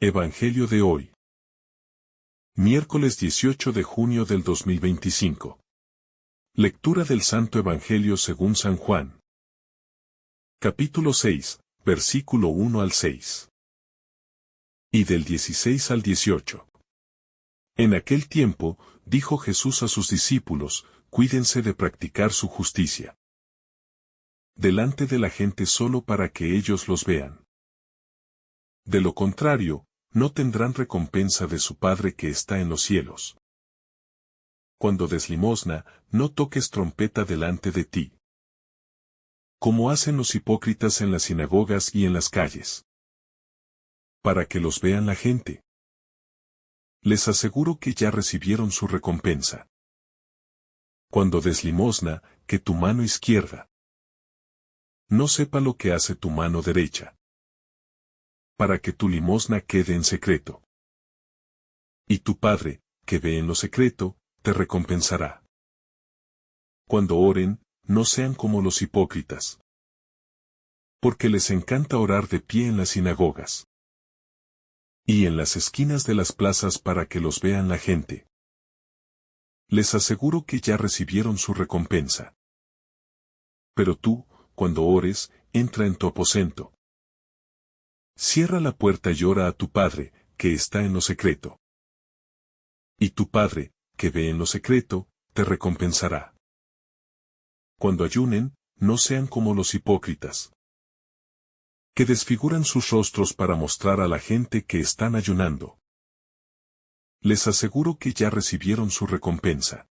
Evangelio de hoy. Miércoles 18 de junio del 2025. Lectura del Santo Evangelio según San Juan. Capítulo 6, versículo 1 al 6. Y del 16 al 18. En aquel tiempo, dijo Jesús a sus discípulos, cuídense de practicar su justicia delante de la gente solo para que ellos los vean. De lo contrario, no tendrán recompensa de su Padre que está en los cielos. Cuando des limosna, no toques trompeta delante de ti, como hacen los hipócritas en las sinagogas y en las calles, para que los vean la gente. Les aseguro que ya recibieron su recompensa. Cuando des limosna, que tu mano izquierda no sepa lo que hace tu mano derecha, para que tu limosna quede en secreto. Y tu Padre, que ve en lo secreto, te recompensará. Cuando oren, no sean como los hipócritas, porque les encanta orar de pie en las sinagogas y en las esquinas de las plazas para que los vean la gente. Les aseguro que ya recibieron su recompensa. Pero tú, cuando ores, entra en tu aposento. Cierra la puerta y ora a tu Padre, que está en lo secreto. Y tu Padre, que ve en lo secreto, te recompensará. Cuando ayunen, no sean como los hipócritas, que desfiguran sus rostros para mostrar a la gente que están ayunando. Les aseguro que ya recibieron su recompensa.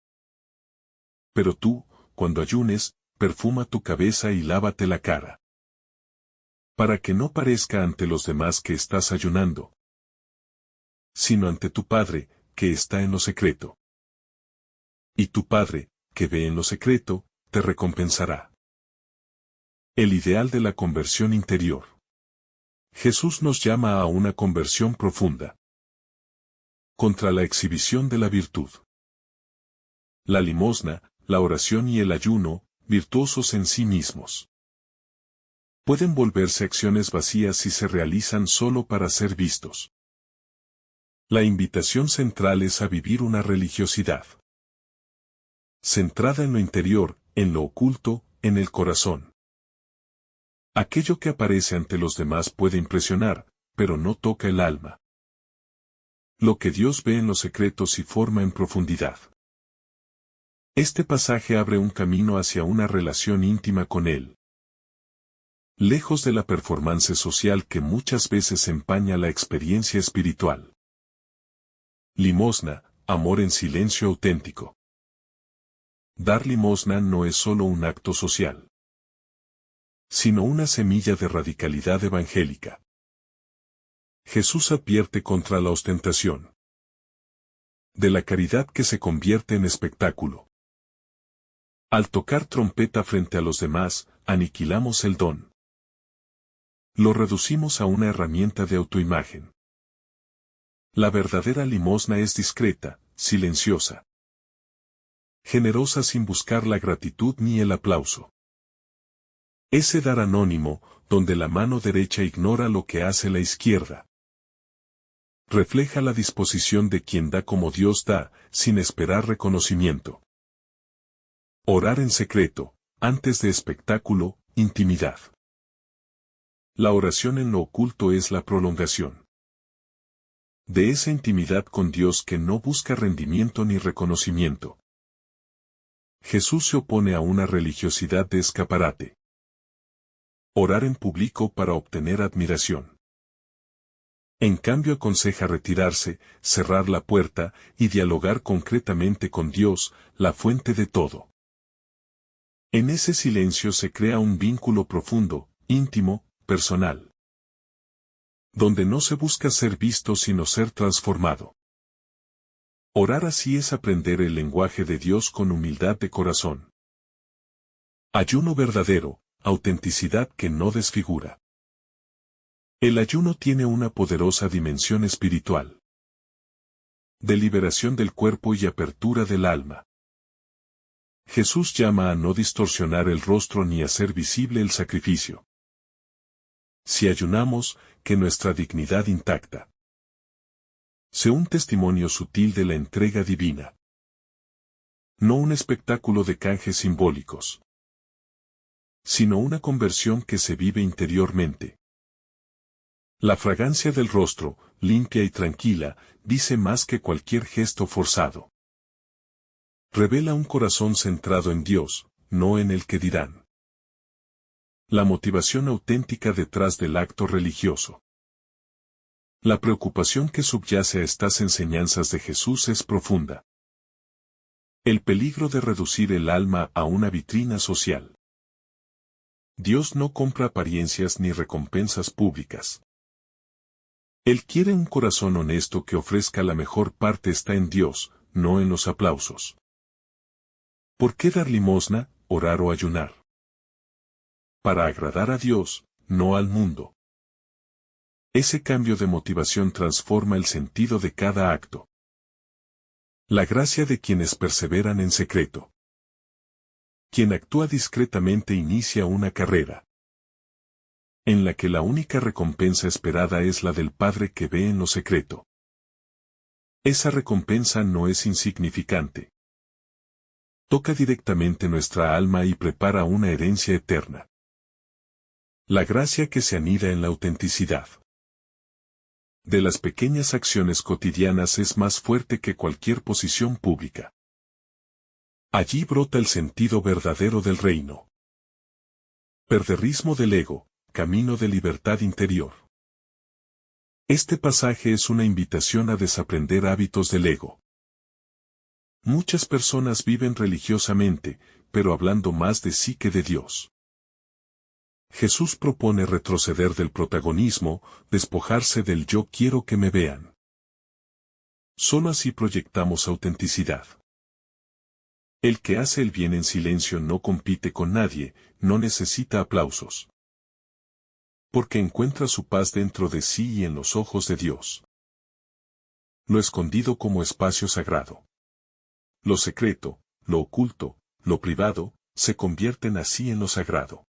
Pero tú, cuando ayunes, perfuma tu cabeza y lávate la cara, para que no parezca ante los demás que estás ayunando, sino ante tu Padre, que está en lo secreto. Y tu Padre, que ve en lo secreto, te recompensará. El ideal de la conversión interior. Jesús nos llama a una conversión profunda, contra la exhibición de la virtud. La limosna, la oración y el ayuno, virtuosos en sí mismos, pueden volverse acciones vacías si se realizan solo para ser vistos. La invitación central es a vivir una religiosidad centrada en lo interior, en lo oculto, en el corazón. Aquello que aparece ante los demás puede impresionar, pero no toca el alma. Lo que Dios ve en los secretos y forma en profundidad. Este pasaje abre un camino hacia una relación íntima con Él, lejos de la performance social que muchas veces empaña la experiencia espiritual. Limosna, amor en silencio auténtico. Dar limosna no es solo un acto social, sino una semilla de radicalidad evangélica. Jesús advierte contra la ostentación, de la caridad que se convierte en espectáculo. Al tocar trompeta frente a los demás, aniquilamos el don. Lo reducimos a una herramienta de autoimagen. La verdadera limosna es discreta, silenciosa, generosa sin buscar la gratitud ni el aplauso. Ese dar anónimo, donde la mano derecha ignora lo que hace la izquierda, refleja la disposición de quien da como Dios da, sin esperar reconocimiento. Orar en secreto, antes de espectáculo, intimidad. La oración en lo oculto es la prolongación de esa intimidad con Dios que no busca rendimiento ni reconocimiento. Jesús se opone a una religiosidad de escaparate. Orar en público para obtener admiración. En cambio aconseja retirarse, cerrar la puerta y dialogar concretamente con Dios, la fuente de todo. En ese silencio se crea un vínculo profundo, íntimo, personal, donde no se busca ser visto sino ser transformado. Orar así es aprender el lenguaje de Dios con humildad de corazón. Ayuno verdadero, autenticidad que no desfigura. El ayuno tiene una poderosa dimensión espiritual, de liberación del cuerpo y apertura del alma. Jesús llama a no distorsionar el rostro ni hacer visible el sacrificio. Si ayunamos, que nuestra dignidad intacta Sé un testimonio sutil de la entrega divina. No un espectáculo de canjes simbólicos, sino una conversión que se vive interiormente. La fragancia del rostro, limpia y tranquila, dice más que cualquier gesto forzado. Revela un corazón centrado en Dios, no en el que dirán. La motivación auténtica detrás del acto religioso. La preocupación que subyace a estas enseñanzas de Jesús es profunda. El peligro de reducir el alma a una vitrina social. Dios no compra apariencias ni recompensas públicas. Él quiere un corazón honesto que ofrezca la mejor parte está en Dios, no en los aplausos. ¿Por qué dar limosna, orar o ayunar? Para agradar a Dios, no al mundo. Ese cambio de motivación transforma el sentido de cada acto. La gracia de quienes perseveran en secreto. Quien actúa discretamente inicia una carrera, en la que la única recompensa esperada es la del Padre que ve en lo secreto. Esa recompensa no es insignificante. Toca directamente nuestra alma y prepara una herencia eterna. La gracia que se anida en la autenticidad de las pequeñas acciones cotidianas es más fuerte que cualquier posición pública. Allí brota el sentido verdadero del reino. Perderrismo del ego, camino de libertad interior. Este pasaje es una invitación a desaprender hábitos del ego. Muchas personas viven religiosamente, pero hablando más de sí que de Dios. Jesús propone retroceder del protagonismo, despojarse del yo quiero que me vean. Solo así proyectamos autenticidad. El que hace el bien en silencio no compite con nadie, no necesita aplausos. Porque encuentra su paz dentro de sí y en los ojos de Dios. Lo escondido como espacio sagrado. Lo secreto, lo oculto, lo privado, se convierten así en lo sagrado.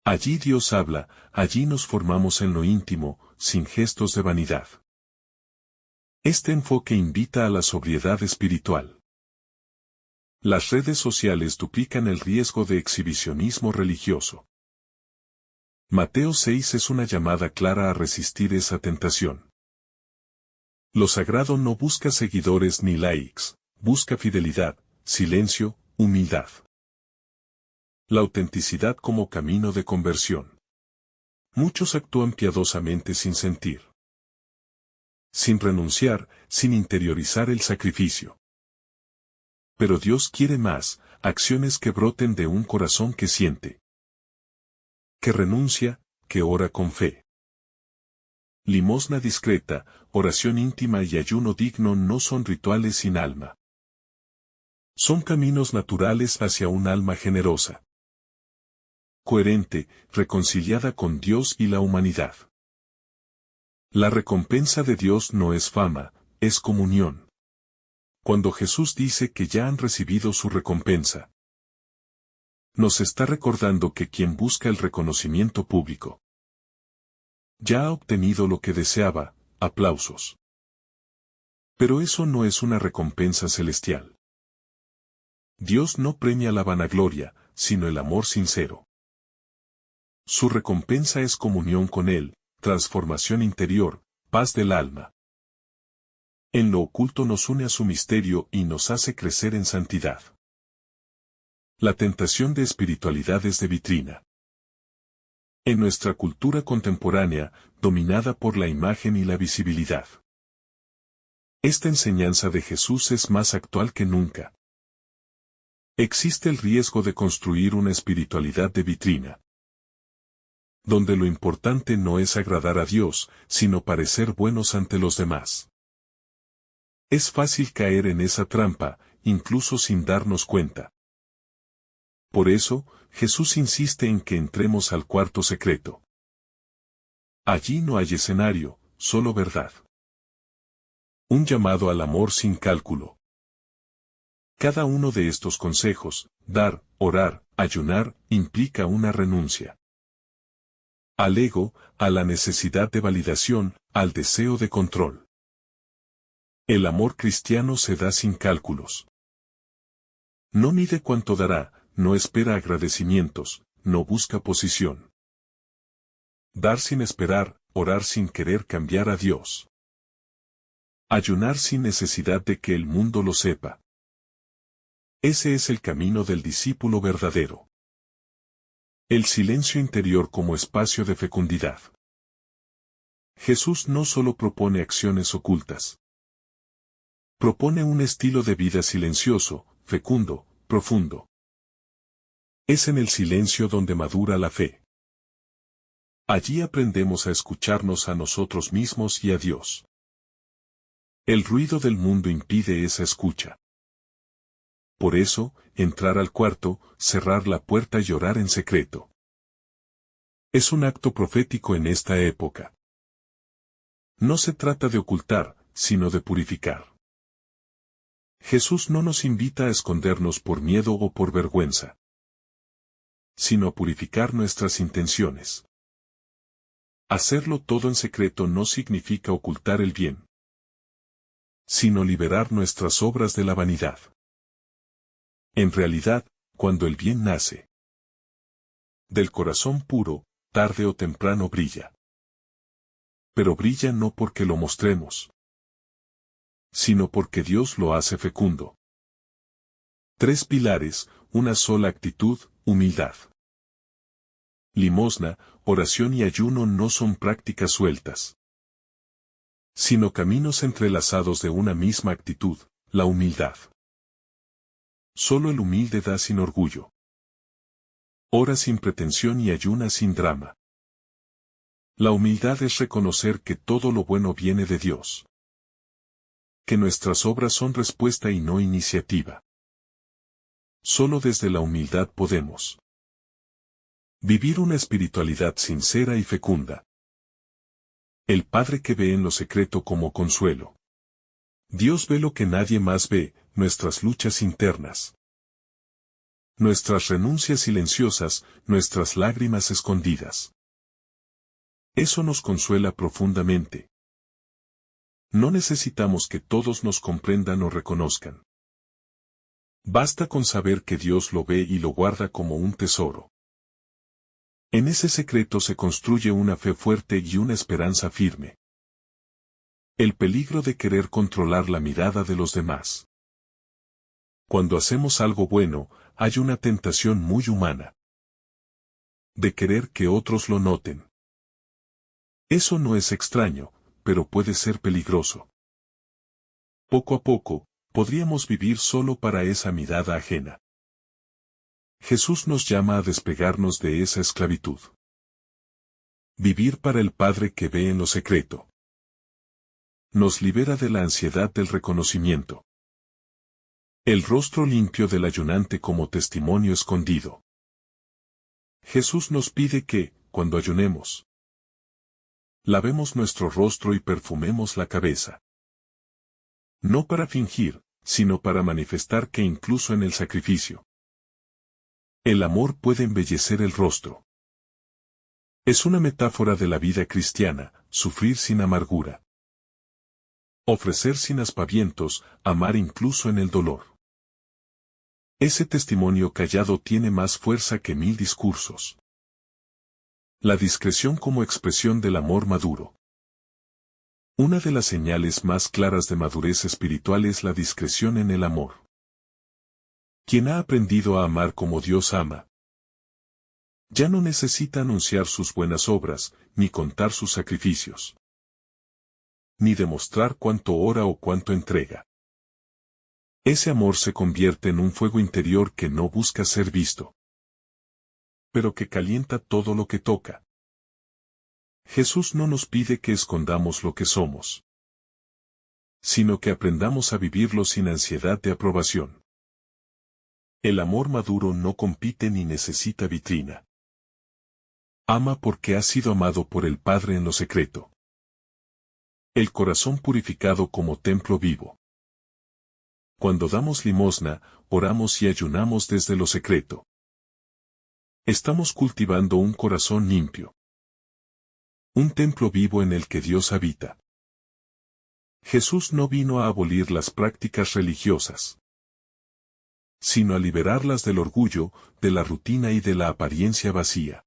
Allí Dios habla, allí nos formamos en lo íntimo, sin gestos de vanidad. Este enfoque invita a la sobriedad espiritual. Las redes sociales duplican el riesgo de exhibicionismo religioso. Mateo 6 es una llamada clara a resistir esa tentación. Lo sagrado no busca seguidores ni likes, busca fidelidad, silencio, humildad. La autenticidad como camino de conversión. Muchos actúan piadosamente sin sentir. Sin renunciar, sin interiorizar el sacrificio. Pero Dios quiere más, acciones que broten de un corazón que siente. Que renuncia, que ora con fe. Limosna discreta, oración íntima y ayuno digno no son rituales sin alma. Son caminos naturales hacia un alma generosa. Coherente, reconciliada con Dios y la humanidad. La recompensa de Dios no es fama, es comunión. Cuando Jesús dice que ya han recibido su recompensa, nos está recordando que quien busca el reconocimiento público ya ha obtenido lo que deseaba, aplausos. Pero eso no es una recompensa celestial. Dios no premia la vanagloria, sino el amor sincero. Su recompensa es comunión con Él, transformación interior, paz del alma. En lo oculto nos une a su misterio y nos hace crecer en santidad. La tentación de espiritualidad es de vitrina. En nuestra cultura contemporánea, dominada por la imagen y la visibilidad. Esta enseñanza de Jesús es más actual que nunca. Existe el riesgo de construir una espiritualidad de vitrina, donde lo importante no es agradar a Dios, sino parecer buenos ante los demás. Es fácil caer en esa trampa, incluso sin darnos cuenta. Por eso, Jesús insiste en que entremos al cuarto secreto. Allí no hay escenario, solo verdad. Un llamado al amor sin cálculo. Cada uno de estos consejos, dar, orar, ayunar, implica una renuncia. Al ego, a la necesidad de validación, al deseo de control. El amor cristiano se da sin cálculos. No mide cuánto dará, no espera agradecimientos, no busca posición. Dar sin esperar, orar sin querer cambiar a Dios. Ayunar sin necesidad de que el mundo lo sepa. Ese es el camino del discípulo verdadero. El silencio interior como espacio de fecundidad. Jesús no solo propone acciones ocultas. Propone un estilo de vida silencioso, fecundo, profundo. Es en el silencio donde madura la fe. Allí aprendemos a escucharnos a nosotros mismos y a Dios. El ruido del mundo impide esa escucha. Por eso, entrar al cuarto, cerrar la puerta y orar en secreto. Es un acto profético en esta época. No se trata de ocultar, sino de purificar. Jesús no nos invita a escondernos por miedo o por vergüenza, sino a purificar nuestras intenciones. Hacerlo todo en secreto no significa ocultar el bien, sino liberar nuestras obras de la vanidad. En realidad, cuando el bien nace del corazón puro, tarde o temprano brilla. Pero brilla no porque lo mostremos, sino porque Dios lo hace fecundo. 3 pilares, una sola actitud, humildad. Limosna, oración y ayuno no son prácticas sueltas, sino caminos entrelazados de una misma actitud, la humildad. Solo el humilde da sin orgullo. Ora sin pretensión y ayuna sin drama. La humildad es reconocer que todo lo bueno viene de Dios. Que nuestras obras son respuesta y no iniciativa. Solo desde la humildad podemos vivir una espiritualidad sincera y fecunda. El Padre que ve en lo secreto como consuelo. Dios ve lo que nadie más ve, nuestras luchas internas. Nuestras renuncias silenciosas, nuestras lágrimas escondidas. Eso nos consuela profundamente. No necesitamos que todos nos comprendan o reconozcan. Basta con saber que Dios lo ve y lo guarda como un tesoro. En ese secreto se construye una fe fuerte y una esperanza firme. El peligro de querer controlar la mirada de los demás. Cuando hacemos algo bueno, hay una tentación muy humana. De querer que otros lo noten. Eso no es extraño, pero puede ser peligroso. Poco a poco, podríamos vivir solo para esa mirada ajena. Jesús nos llama a despegarnos de esa esclavitud. Vivir para el Padre que ve en lo secreto. Nos libera de la ansiedad del reconocimiento. El rostro limpio del ayunante como testimonio escondido. Jesús nos pide que, cuando ayunemos, lavemos nuestro rostro y perfumemos la cabeza. No para fingir, sino para manifestar que incluso en el sacrificio, el amor puede embellecer el rostro. Es una metáfora de la vida cristiana, sufrir sin amargura. Ofrecer sin aspavientos, amar incluso en el dolor. Ese testimonio callado tiene más fuerza que 1000 discursos. La discreción como expresión del amor maduro. Una de las señales más claras de madurez espiritual es la discreción en el amor. Quien ha aprendido a amar como Dios ama, ya no necesita anunciar sus buenas obras, ni contar sus sacrificios, ni demostrar cuánto ora o cuánto entrega. Ese amor se convierte en un fuego interior que no busca ser visto, pero que calienta todo lo que toca. Jesús no nos pide que escondamos lo que somos, sino que aprendamos a vivirlo sin ansiedad de aprobación. El amor maduro no compite ni necesita vitrina. Ama porque ha sido amado por el Padre en lo secreto. El corazón purificado como templo vivo. Cuando damos limosna, oramos y ayunamos desde lo secreto. Estamos cultivando un corazón limpio. Un templo vivo en el que Dios habita. Jesús no vino a abolir las prácticas religiosas, sino a liberarlas del orgullo, de la rutina y de la apariencia vacía.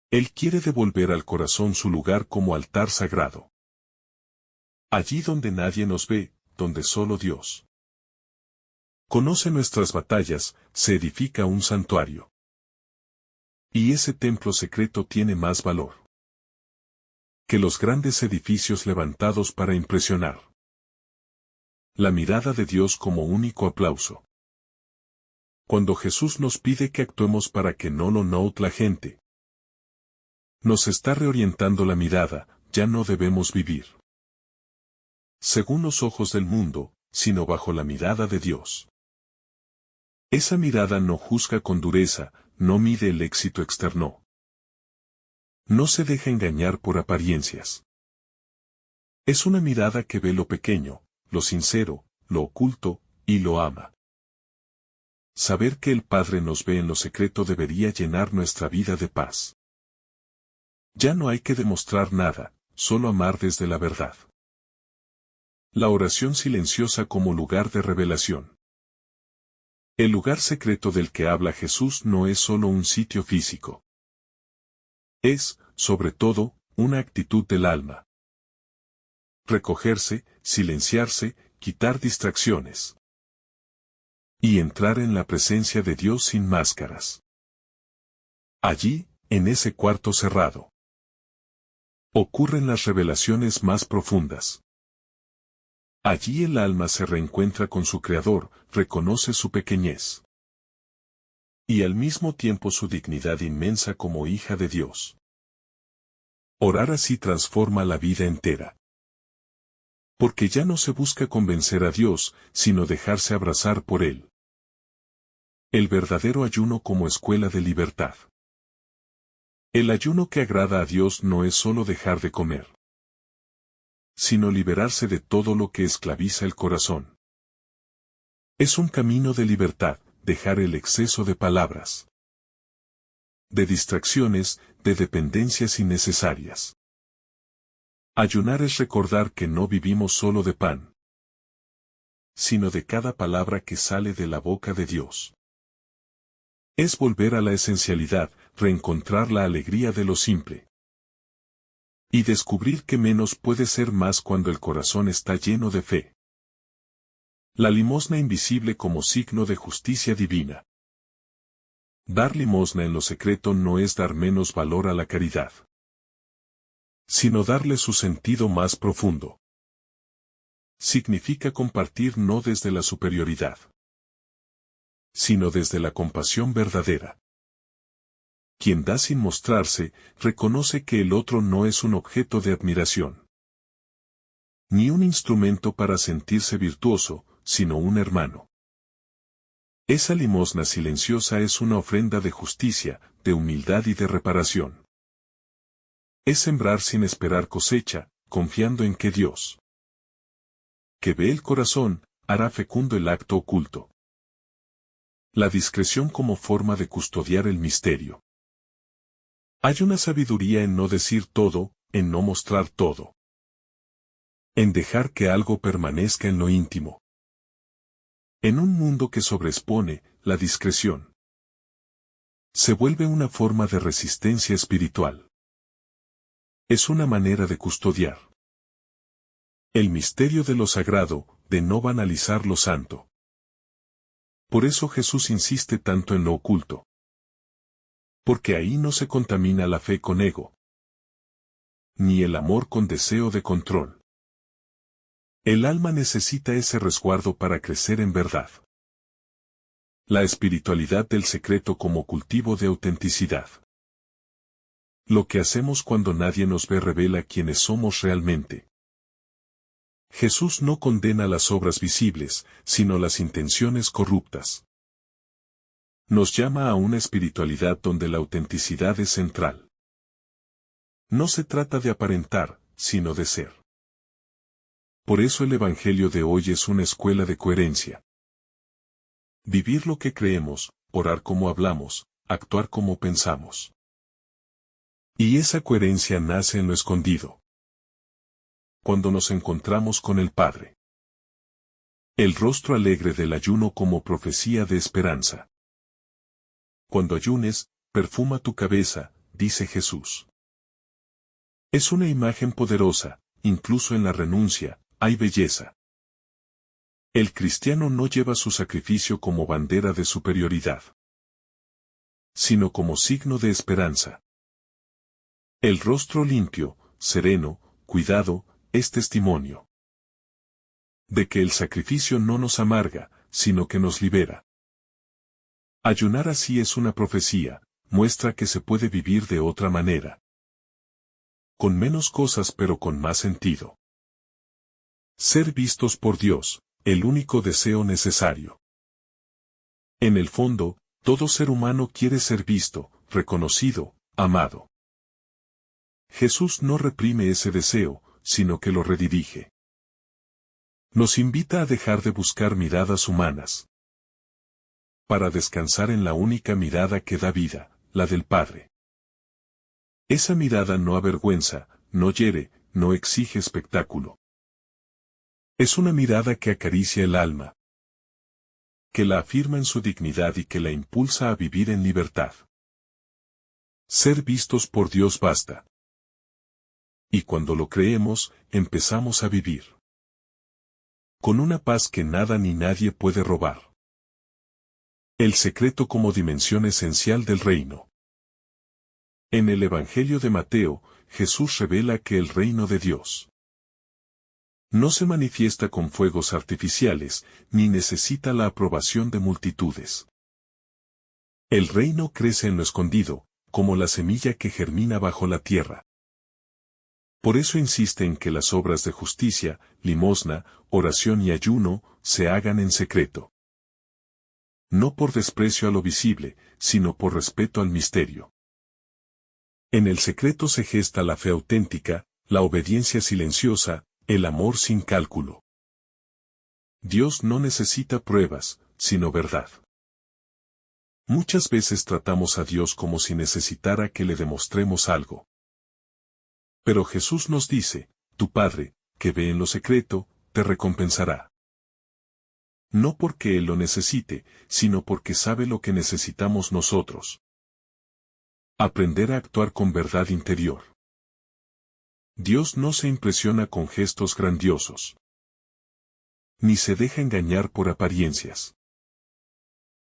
Él quiere devolver al corazón su lugar como altar sagrado. Allí donde nadie nos ve, donde solo Dios conoce nuestras batallas, se edifica un santuario. Y ese templo secreto tiene más valor que los grandes edificios levantados para impresionar. La mirada de Dios como único aplauso. Cuando Jesús nos pide que actuemos para que no lo note la gente, nos está reorientando la mirada, ya no debemos vivir según los ojos del mundo, sino bajo la mirada de Dios. Esa mirada no juzga con dureza, no mide el éxito externo. No se deja engañar por apariencias. Es una mirada que ve lo pequeño, lo sincero, lo oculto, y lo ama. Saber que el Padre nos ve en lo secreto debería llenar nuestra vida de paz. Ya no hay que demostrar nada, solo amar desde la verdad. La oración silenciosa como lugar de revelación. El lugar secreto del que habla Jesús no es solo un sitio físico. Es, sobre todo, una actitud del alma. Recogerse, silenciarse, quitar distracciones. Y entrar en la presencia de Dios sin máscaras. Allí, en ese cuarto cerrado, ocurren las revelaciones más profundas. Allí el alma se reencuentra con su Creador, reconoce su pequeñez. Y al mismo tiempo su dignidad inmensa como hija de Dios. Orar así transforma la vida entera. Porque ya no se busca convencer a Dios, sino dejarse abrazar por Él. El verdadero ayuno como escuela de libertad. El ayuno que agrada a Dios no es solo dejar de comer, sino liberarse de todo lo que esclaviza el corazón. Es un camino de libertad, dejar el exceso de palabras, de distracciones, de dependencias innecesarias. Ayunar es recordar que no vivimos solo de pan, sino de cada palabra que sale de la boca de Dios. Es volver a la esencialidad, reencontrar la alegría de lo simple. Y descubrir que menos puede ser más cuando el corazón está lleno de fe. La limosna invisible como signo de justicia divina. Dar limosna en lo secreto no es dar menos valor a la caridad, sino darle su sentido más profundo. Significa compartir no desde la superioridad, sino desde la compasión verdadera. Quien da sin mostrarse, reconoce que el otro no es un objeto de admiración, ni un instrumento para sentirse virtuoso, sino un hermano. Esa limosna silenciosa es una ofrenda de justicia, de humildad y de reparación. Es sembrar sin esperar cosecha, confiando en que Dios, que ve el corazón, hará fecundo el acto oculto. La discreción como forma de custodiar el misterio. Hay una sabiduría en no decir todo, en no mostrar todo. En dejar que algo permanezca en lo íntimo. En un mundo que sobreexpone, la discreción se vuelve una forma de resistencia espiritual. Es una manera de custodiar el misterio de lo sagrado, de no banalizar lo santo. Por eso Jesús insiste tanto en lo oculto. Porque ahí no se contamina la fe con ego, ni el amor con deseo de control. El alma necesita ese resguardo para crecer en verdad. La espiritualidad del secreto como cultivo de autenticidad. Lo que hacemos cuando nadie nos ve revela quiénes somos realmente. Jesús no condena las obras visibles, sino las intenciones corruptas. Nos llama a una espiritualidad donde la autenticidad es central. No se trata de aparentar, sino de ser. Por eso el Evangelio de hoy es una escuela de coherencia. Vivir lo que creemos, orar como hablamos, actuar como pensamos. Y esa coherencia nace en lo escondido. Cuando nos encontramos con el Padre. El rostro alegre del ayuno como profecía de esperanza. Cuando ayunes, perfuma tu cabeza, dice Jesús. Es una imagen poderosa, incluso en la renuncia, hay belleza. El cristiano no lleva su sacrificio como bandera de superioridad, sino como signo de esperanza. El rostro limpio, sereno, cuidado, es testimonio de que el sacrificio no nos amarga, sino que nos libera. Ayunar así es una profecía, muestra que se puede vivir de otra manera. Con menos cosas pero con más sentido. Ser vistos por Dios, el único deseo necesario. En el fondo, todo ser humano quiere ser visto, reconocido, amado. Jesús no reprime ese deseo, sino que lo redirige. Nos invita a dejar de buscar miradas humanas, para descansar en la única mirada que da vida, la del Padre. Esa mirada no avergüenza, no hiere, no exige espectáculo. Es una mirada que acaricia el alma, que la afirma en su dignidad y que la impulsa a vivir en libertad. Ser vistos por Dios basta. Y cuando lo creemos, empezamos a vivir con una paz que nada ni nadie puede robar. El secreto como dimensión esencial del reino. En el Evangelio de Mateo, Jesús revela que el reino de Dios no se manifiesta con fuegos artificiales, ni necesita la aprobación de multitudes. El reino crece en lo escondido, como la semilla que germina bajo la tierra. Por eso insiste en que las obras de justicia, limosna, oración y ayuno, se hagan en secreto. No por desprecio a lo visible, sino por respeto al misterio. En el secreto se gesta la fe auténtica, la obediencia silenciosa, el amor sin cálculo. Dios no necesita pruebas, sino verdad. Muchas veces tratamos a Dios como si necesitara que le demostremos algo. Pero Jesús nos dice, tu Padre, que ve en lo secreto, te recompensará. No porque Él lo necesite, sino porque sabe lo que necesitamos nosotros. Aprender a actuar con verdad interior. Dios no se impresiona con gestos grandiosos, ni se deja engañar por apariencias.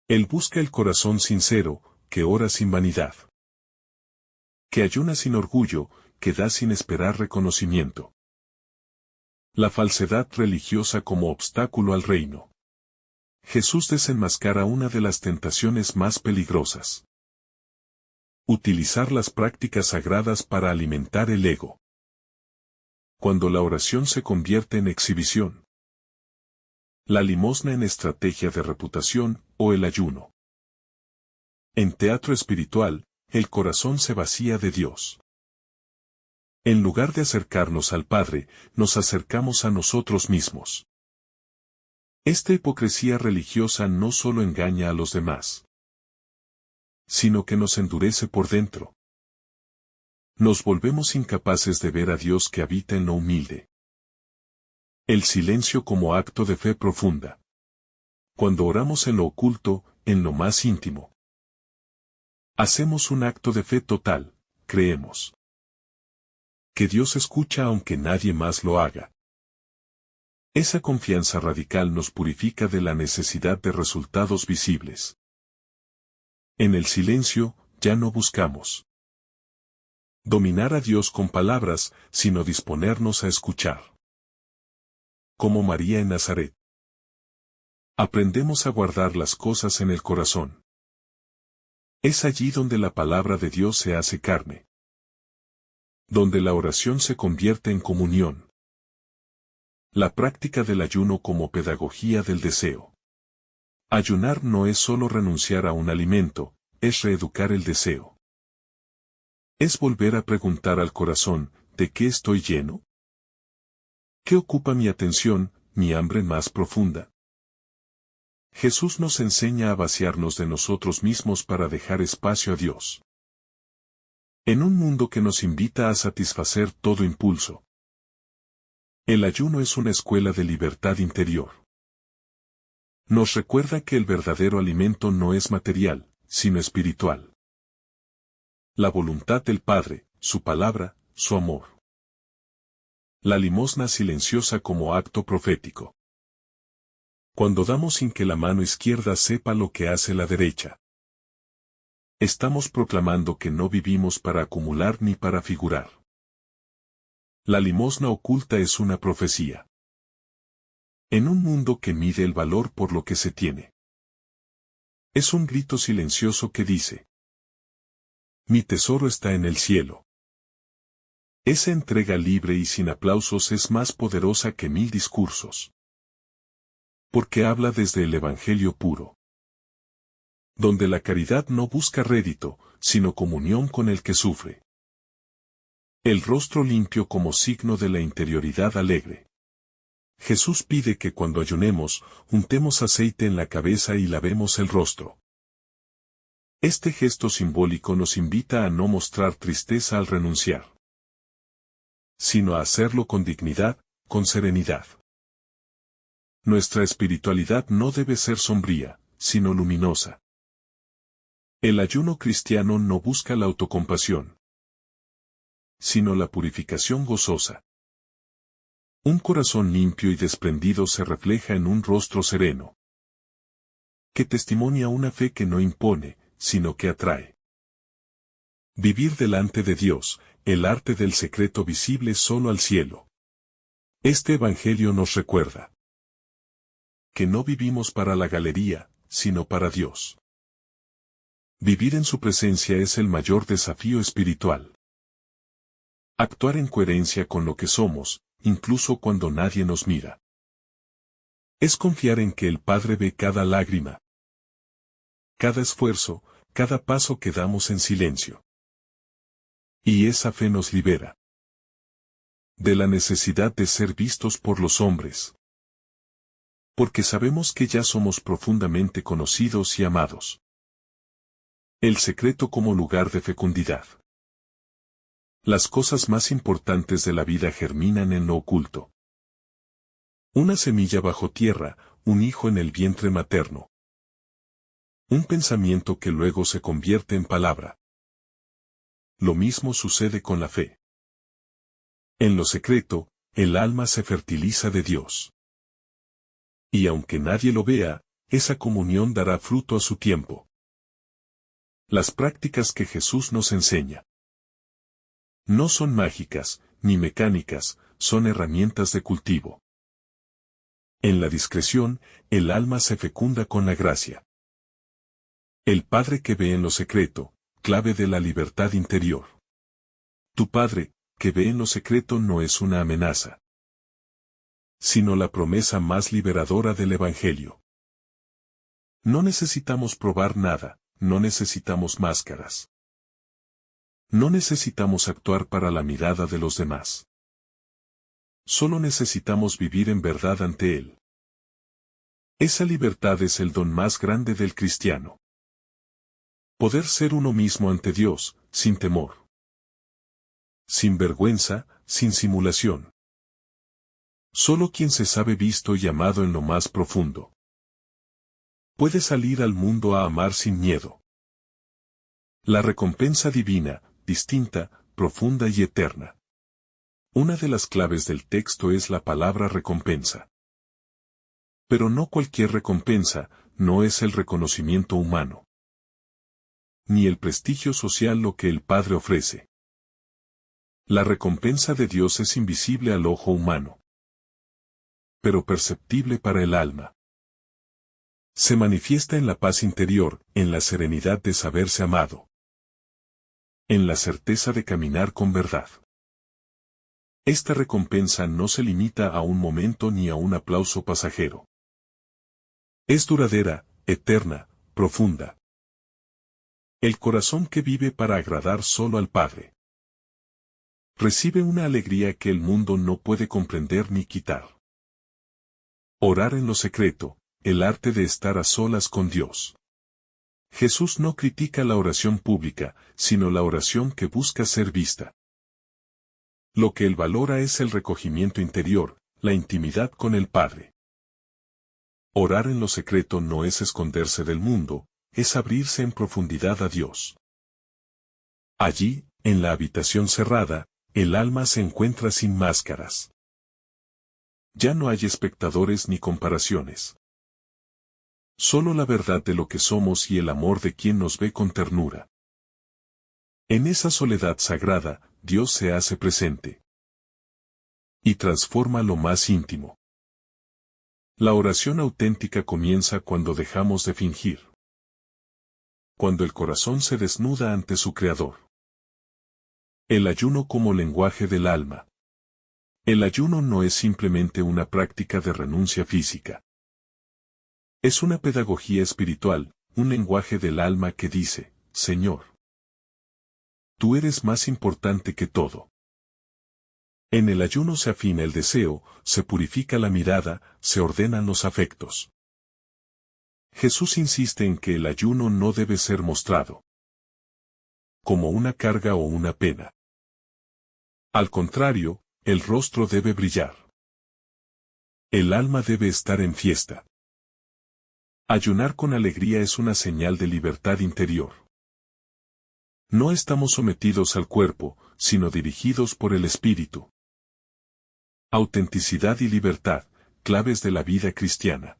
Él busca el corazón sincero, que ora sin vanidad, que ayuna sin orgullo, que da sin esperar reconocimiento. La falsedad religiosa como obstáculo al reino. Jesús desenmascara una de las tentaciones más peligrosas. Utilizar las prácticas sagradas para alimentar el ego. Cuando la oración se convierte en exhibición. La limosna en estrategia de reputación, o el ayuno. En teatro espiritual, el corazón se vacía de Dios. En lugar de acercarnos al Padre, nos acercamos a nosotros mismos. Esta hipocresía religiosa no solo engaña a los demás, sino que nos endurece por dentro. Nos volvemos incapaces de ver a Dios que habita en lo humilde. El silencio como acto de fe profunda. Cuando oramos en lo oculto, en lo más íntimo, hacemos un acto de fe total, creemos que Dios escucha aunque nadie más lo haga. Esa confianza radical nos purifica de la necesidad de resultados visibles. En el silencio, ya no buscamos dominar a Dios con palabras, sino disponernos a escuchar. Como María en Nazaret. Aprendemos a guardar las cosas en el corazón. Es allí donde la palabra de Dios se hace carne, donde la oración se convierte en comunión. La práctica del ayuno como pedagogía del deseo. Ayunar no es solo renunciar a un alimento, es reeducar el deseo. Es volver a preguntar al corazón, ¿de qué estoy lleno? ¿Qué ocupa mi atención, mi hambre más profunda? Jesús nos enseña a vaciarnos de nosotros mismos para dejar espacio a Dios. En un mundo que nos invita a satisfacer todo impulso, El ayuno es una escuela de libertad interior. Nos recuerda que el verdadero alimento no es material, sino espiritual. La voluntad del Padre, su palabra, su amor. La limosna silenciosa como acto profético. Cuando damos sin que la mano izquierda sepa lo que hace la derecha, estamos proclamando que no vivimos para acumular ni para figurar. La limosna oculta es una profecía. En un mundo que mide el valor por lo que se tiene. Es un grito silencioso que dice: mi tesoro está en el cielo. Esa entrega libre y sin aplausos es más poderosa que 1000 discursos. Porque habla desde el Evangelio puro. Donde la caridad no busca rédito, sino comunión con el que sufre. El rostro limpio como signo de la interioridad alegre. Jesús pide que cuando ayunemos, untemos aceite en la cabeza y lavemos el rostro. Este gesto simbólico nos invita a no mostrar tristeza al renunciar, sino a hacerlo con dignidad, con serenidad. Nuestra espiritualidad no debe ser sombría, sino luminosa. El ayuno cristiano no busca la autocompasión, sino la purificación gozosa. Un corazón limpio y desprendido se refleja en un rostro sereno, que testimonia una fe que no impone, sino que atrae. Vivir delante de Dios, el arte del secreto visible solo al cielo. Este Evangelio nos recuerda que no vivimos para la galería, sino para Dios. Vivir en su presencia es el mayor desafío espiritual. Actuar en coherencia con lo que somos, incluso cuando nadie nos mira. Es confiar en que el Padre ve cada lágrima, cada esfuerzo, cada paso que damos en silencio. Y esa fe nos libera de la necesidad de ser vistos por los hombres. Porque sabemos que ya somos profundamente conocidos y amados. El secreto como lugar de fecundidad. Las cosas más importantes de la vida germinan en lo oculto. Una semilla bajo tierra, un hijo en el vientre materno. Un pensamiento que luego se convierte en palabra. Lo mismo sucede con la fe. En lo secreto, el alma se fertiliza de Dios. Y aunque nadie lo vea, esa comunión dará fruto a su tiempo. Las prácticas que Jesús nos enseña no son mágicas, ni mecánicas, son herramientas de cultivo. En la discreción, el alma se fecunda con la gracia. El Padre que ve en lo secreto, clave de la libertad interior. Tu Padre, que ve en lo secreto no es una amenaza, sino la promesa más liberadora del Evangelio. No necesitamos probar nada, no necesitamos máscaras. No necesitamos actuar para la mirada de los demás. Solo necesitamos vivir en verdad ante Él. Esa libertad es el don más grande del cristiano. Poder ser uno mismo ante Dios, sin temor. Sin vergüenza, sin simulación. Solo quien se sabe visto y amado en lo más profundo puede salir al mundo a amar sin miedo. La recompensa divina, distinta, profunda y eterna. Una de las claves del texto es la palabra recompensa. Pero no cualquier recompensa, no es el reconocimiento humano, ni el prestigio social lo que el Padre ofrece. La recompensa de Dios es invisible al ojo humano, pero perceptible para el alma. Se manifiesta en la paz interior, en la serenidad de saberse amado, en la certeza de caminar con verdad. Esta recompensa no se limita a un momento ni a un aplauso pasajero. Es duradera, eterna, profunda. El corazón que vive para agradar solo al Padre recibe una alegría que el mundo no puede comprender ni quitar. Orar en lo secreto, el arte de estar a solas con Dios. Jesús no critica la oración pública, sino la oración que busca ser vista. Lo que él valora es el recogimiento interior, la intimidad con el Padre. Orar en lo secreto no es esconderse del mundo, es abrirse en profundidad a Dios. Allí, en la habitación cerrada, el alma se encuentra sin máscaras. Ya no hay espectadores ni comparaciones. Solo la verdad de lo que somos y el amor de quien nos ve con ternura. En esa soledad sagrada, Dios se hace presente. Y transforma lo más íntimo. La oración auténtica comienza cuando dejamos de fingir. Cuando el corazón se desnuda ante su Creador. El ayuno como lenguaje del alma. El ayuno no es simplemente una práctica de renuncia física. Es una pedagogía espiritual, un lenguaje del alma que dice, Señor, tú eres más importante que todo. En el ayuno se afina el deseo, se purifica la mirada, se ordenan los afectos. Jesús insiste en que el ayuno no debe ser mostrado como una carga o una pena. Al contrario, el rostro debe brillar. El alma debe estar en fiesta. Ayunar con alegría es una señal de libertad interior. No estamos sometidos al cuerpo, sino dirigidos por el Espíritu. Autenticidad y libertad, claves de la vida cristiana.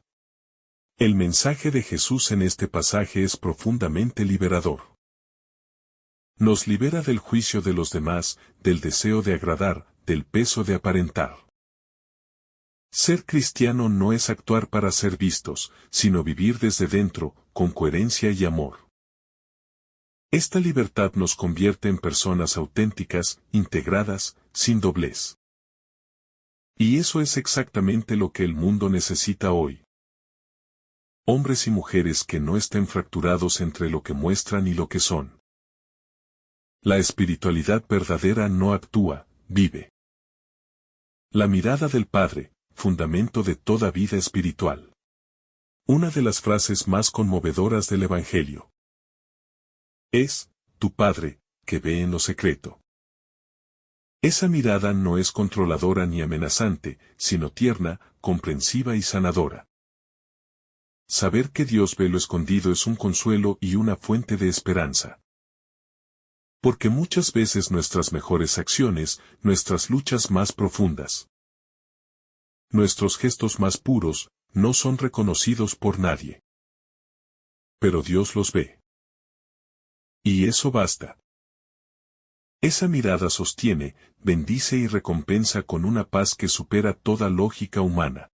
El mensaje de Jesús en este pasaje es profundamente liberador. Nos libera del juicio de los demás, del deseo de agradar, del peso de aparentar. Ser cristiano no es actuar para ser vistos, sino vivir desde dentro, con coherencia y amor. Esta libertad nos convierte en personas auténticas, integradas, sin doblez. Y eso es exactamente lo que el mundo necesita hoy. Hombres y mujeres que no estén fracturados entre lo que muestran y lo que son. La espiritualidad verdadera no actúa, vive. La mirada del Padre, fundamento de toda vida espiritual. Una de las frases más conmovedoras del Evangelio. Es, tu Padre, que ve en lo secreto. Esa mirada no es controladora ni amenazante, sino tierna, comprensiva y sanadora. Saber que Dios ve lo escondido es un consuelo y una fuente de esperanza. Porque muchas veces nuestras mejores acciones, nuestras luchas más profundas, nuestros gestos más puros, no son reconocidos por nadie. Pero Dios los ve. Y eso basta. Esa mirada sostiene, bendice y recompensa con una paz que supera toda lógica humana.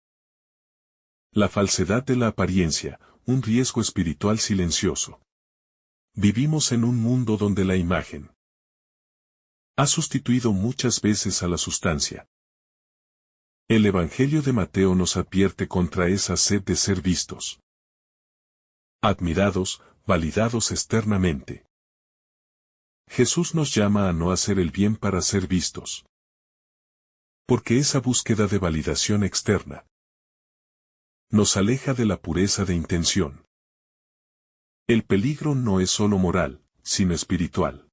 La falsedad de la apariencia, un riesgo espiritual silencioso. Vivimos en un mundo donde la imagen ha sustituido muchas veces a la sustancia. El Evangelio de Mateo nos advierte contra esa sed de ser vistos, admirados, validados externamente. Jesús nos llama a no hacer el bien para ser vistos. Porque esa búsqueda de validación externa nos aleja de la pureza de intención. El peligro no es solo moral, sino espiritual.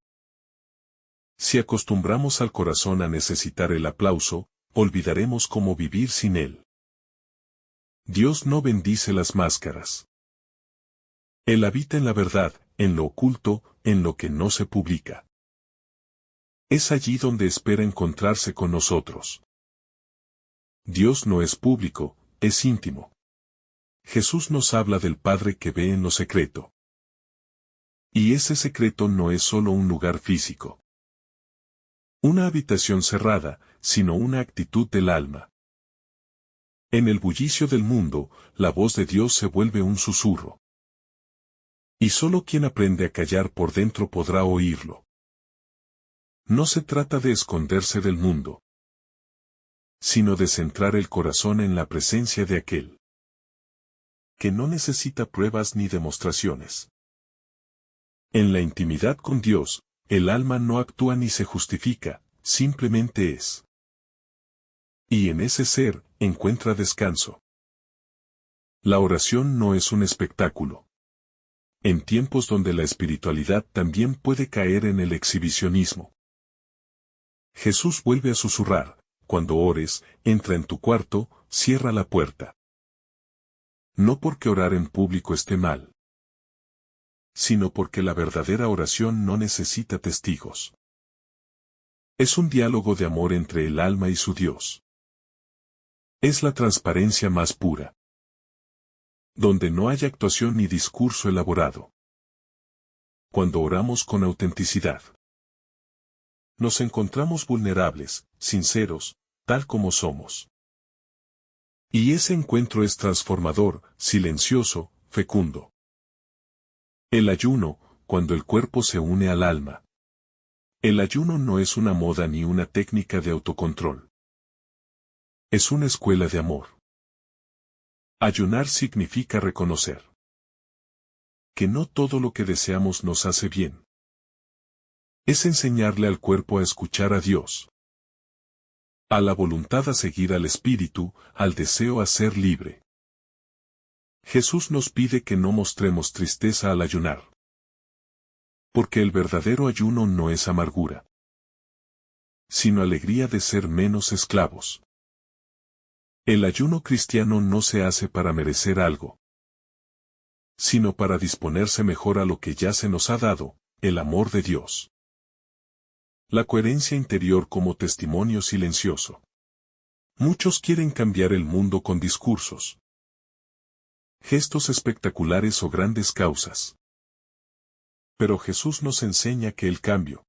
Si acostumbramos al corazón a necesitar el aplauso, olvidaremos cómo vivir sin él. Dios no bendice las máscaras. Él habita en la verdad, en lo oculto, en lo que no se publica. Es allí donde espera encontrarse con nosotros. Dios no es público, es íntimo. Jesús nos habla del Padre que ve en lo secreto. Y ese secreto no es solo un lugar físico, una habitación cerrada, sino una actitud del alma. En el bullicio del mundo, la voz de Dios se vuelve un susurro. Y solo quien aprende a callar por dentro podrá oírlo. No se trata de esconderse del mundo, sino de centrar el corazón en la presencia de aquel que no necesita pruebas ni demostraciones. En la intimidad con Dios, el alma no actúa ni se justifica, simplemente es. Y en ese ser, encuentra descanso. La oración no es un espectáculo. En tiempos donde la espiritualidad también puede caer en el exhibicionismo. Jesús vuelve a susurrar: cuando ores, entra en tu cuarto, cierra la puerta. No porque orar en público esté mal, sino porque la verdadera oración no necesita testigos. Es un diálogo de amor entre el alma y su Dios. Es la transparencia más pura, donde no hay actuación ni discurso elaborado. Cuando oramos con autenticidad, nos encontramos vulnerables, sinceros, tal como somos. Y ese encuentro es transformador, silencioso, fecundo. El ayuno, cuando el cuerpo se une al alma. El ayuno no es una moda ni una técnica de autocontrol. Es una escuela de amor. Ayunar significa reconocer que no todo lo que deseamos nos hace bien. Es enseñarle al cuerpo a escuchar a Dios, a la voluntad a seguir al espíritu, al deseo a ser libre. Jesús nos pide que no mostremos tristeza al ayunar, porque el verdadero ayuno no es amargura, sino alegría de ser menos esclavos. El ayuno cristiano no se hace para merecer algo, sino para disponerse mejor a lo que ya se nos ha dado, el amor de Dios. La coherencia interior como testimonio silencioso. Muchos quieren cambiar el mundo con discursos, gestos espectaculares o grandes causas. Pero Jesús nos enseña que el cambio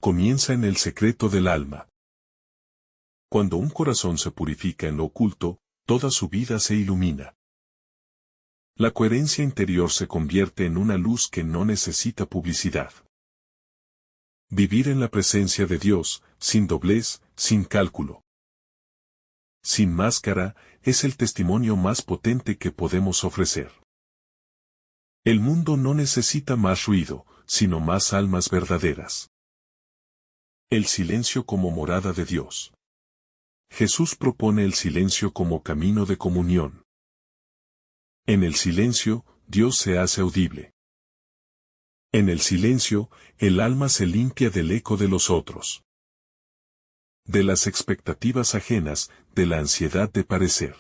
comienza en el secreto del alma. Cuando un corazón se purifica en lo oculto, toda su vida se ilumina. La coherencia interior se convierte en una luz que no necesita publicidad. Vivir en la presencia de Dios, sin doblez, sin cálculo, sin máscara, es el testimonio más potente que podemos ofrecer. El mundo no necesita más ruido, sino más almas verdaderas. El silencio como morada de Dios. Jesús propone el silencio como camino de comunión. En el silencio, Dios se hace audible. En el silencio, el alma se limpia del eco de los otros, de las expectativas ajenas, de la ansiedad de parecer.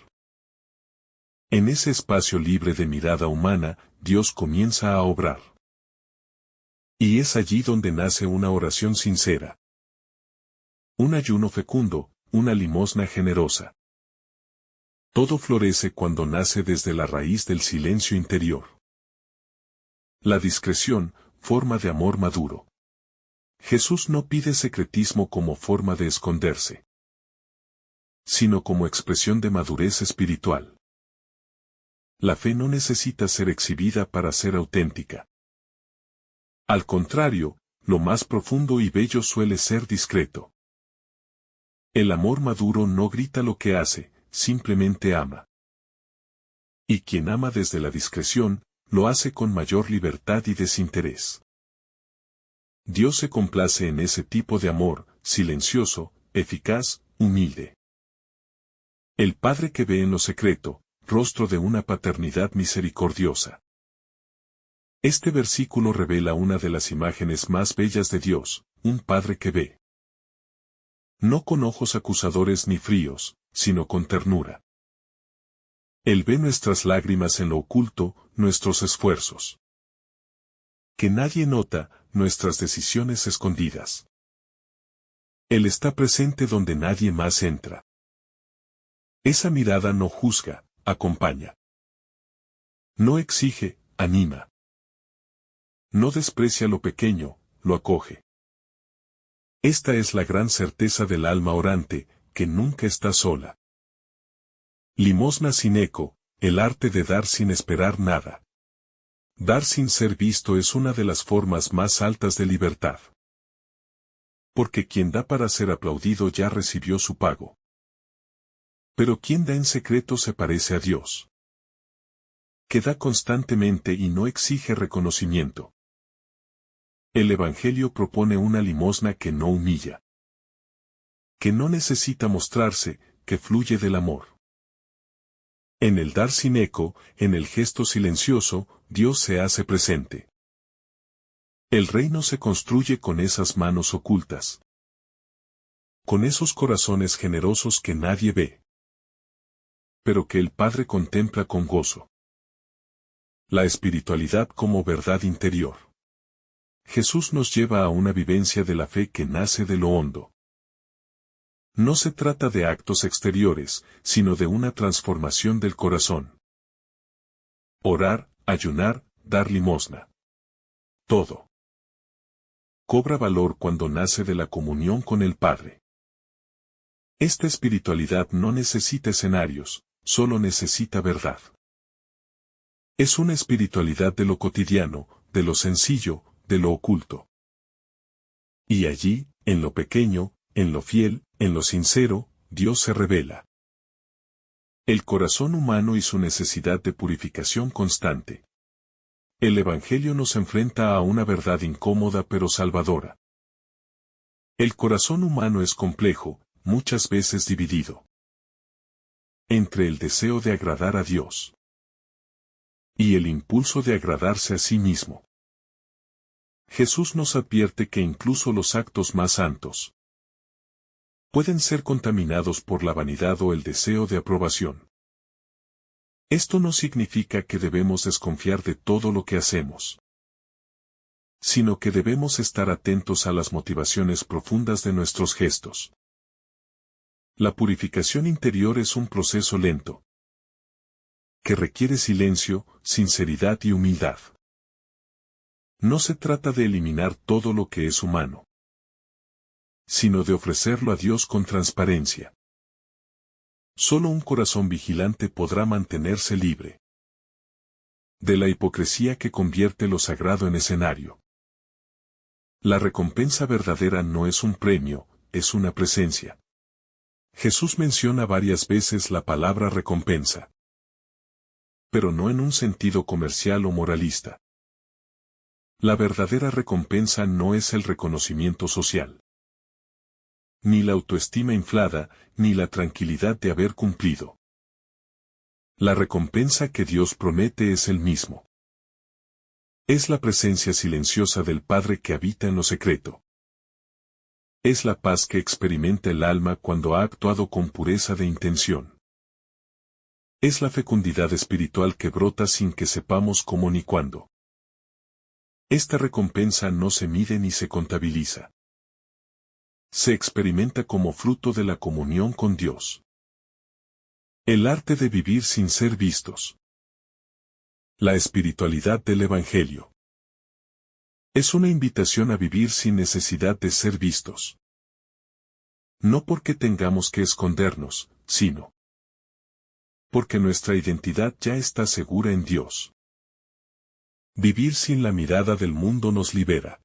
En ese espacio libre de mirada humana, Dios comienza a obrar. Y es allí donde nace una oración sincera, un ayuno fecundo, una limosna generosa. Todo florece cuando nace desde la raíz del silencio interior. La discreción, forma de amor maduro. Jesús no pide secretismo como forma de esconderse, sino como expresión de madurez espiritual. La fe no necesita ser exhibida para ser auténtica. Al contrario, lo más profundo y bello suele ser discreto. El amor maduro no grita lo que hace, simplemente ama. Y quien ama desde la discreción, lo hace con mayor libertad y desinterés. Dios se complace en ese tipo de amor, silencioso, eficaz, humilde. El Padre que ve en lo secreto, rostro de una paternidad misericordiosa. Este versículo revela una de las imágenes más bellas de Dios, un Padre que ve. No con ojos acusadores ni fríos, sino con ternura. Él ve nuestras lágrimas en lo oculto, nuestros esfuerzos que nadie nota, nuestras decisiones escondidas. Él está presente donde nadie más entra. Esa mirada no juzga, acompaña. No exige, anima. No desprecia lo pequeño, lo acoge. Esta es la gran certeza del alma orante, que nunca está sola. Limosna sin eco, el arte de dar sin esperar nada. Dar sin ser visto es una de las formas más altas de libertad. Porque quien da para ser aplaudido ya recibió su pago. Pero quien da en secreto se parece a Dios, que da constantemente y no exige reconocimiento. El Evangelio propone una limosna que no humilla, que no necesita mostrarse, que fluye del amor. En el dar sin eco, en el gesto silencioso, Dios se hace presente. El reino se construye con esas manos ocultas, con esos corazones generosos que nadie ve, pero que el Padre contempla con gozo. La espiritualidad como verdad interior. Jesús nos lleva a una vivencia de la fe que nace de lo hondo. No se trata de actos exteriores, sino de una transformación del corazón. Orar, ayunar, dar limosna. Todo cobra valor cuando nace de la comunión con el Padre. Esta espiritualidad no necesita escenarios, solo necesita verdad. Es una espiritualidad de lo cotidiano, de lo sencillo, de lo oculto. Y allí, en lo pequeño, en lo fiel, en lo sincero, Dios se revela. El corazón humano y su necesidad de purificación constante. El Evangelio nos enfrenta a una verdad incómoda pero salvadora. El corazón humano es complejo, muchas veces dividido entre el deseo de agradar a Dios y el impulso de agradarse a sí mismo. Jesús nos advierte que incluso los actos más santos pueden ser contaminados por la vanidad o el deseo de aprobación. Esto no significa que debemos desconfiar de todo lo que hacemos, sino que debemos estar atentos a las motivaciones profundas de nuestros gestos. La purificación interior es un proceso lento, que requiere silencio, sinceridad y humildad. No se trata de eliminar todo lo que es humano, sino de ofrecerlo a Dios con transparencia. Solo un corazón vigilante podrá mantenerse libre de la hipocresía que convierte lo sagrado en escenario. La recompensa verdadera no es un premio, es una presencia. Jesús menciona varias veces la palabra recompensa, pero no en un sentido comercial o moralista. La verdadera recompensa no es el reconocimiento social, ni la autoestima inflada, ni la tranquilidad de haber cumplido. La recompensa que Dios promete es el mismo. Es la presencia silenciosa del Padre que habita en lo secreto. Es la paz que experimenta el alma cuando ha actuado con pureza de intención. Es la fecundidad espiritual que brota sin que sepamos cómo ni cuándo. Esta recompensa no se mide ni se contabiliza. Se experimenta como fruto de la comunión con Dios. El arte de vivir sin ser vistos. La espiritualidad del Evangelio. Es una invitación a vivir sin necesidad de ser vistos. No porque tengamos que escondernos, sino porque nuestra identidad ya está segura en Dios. Vivir sin la mirada del mundo nos libera.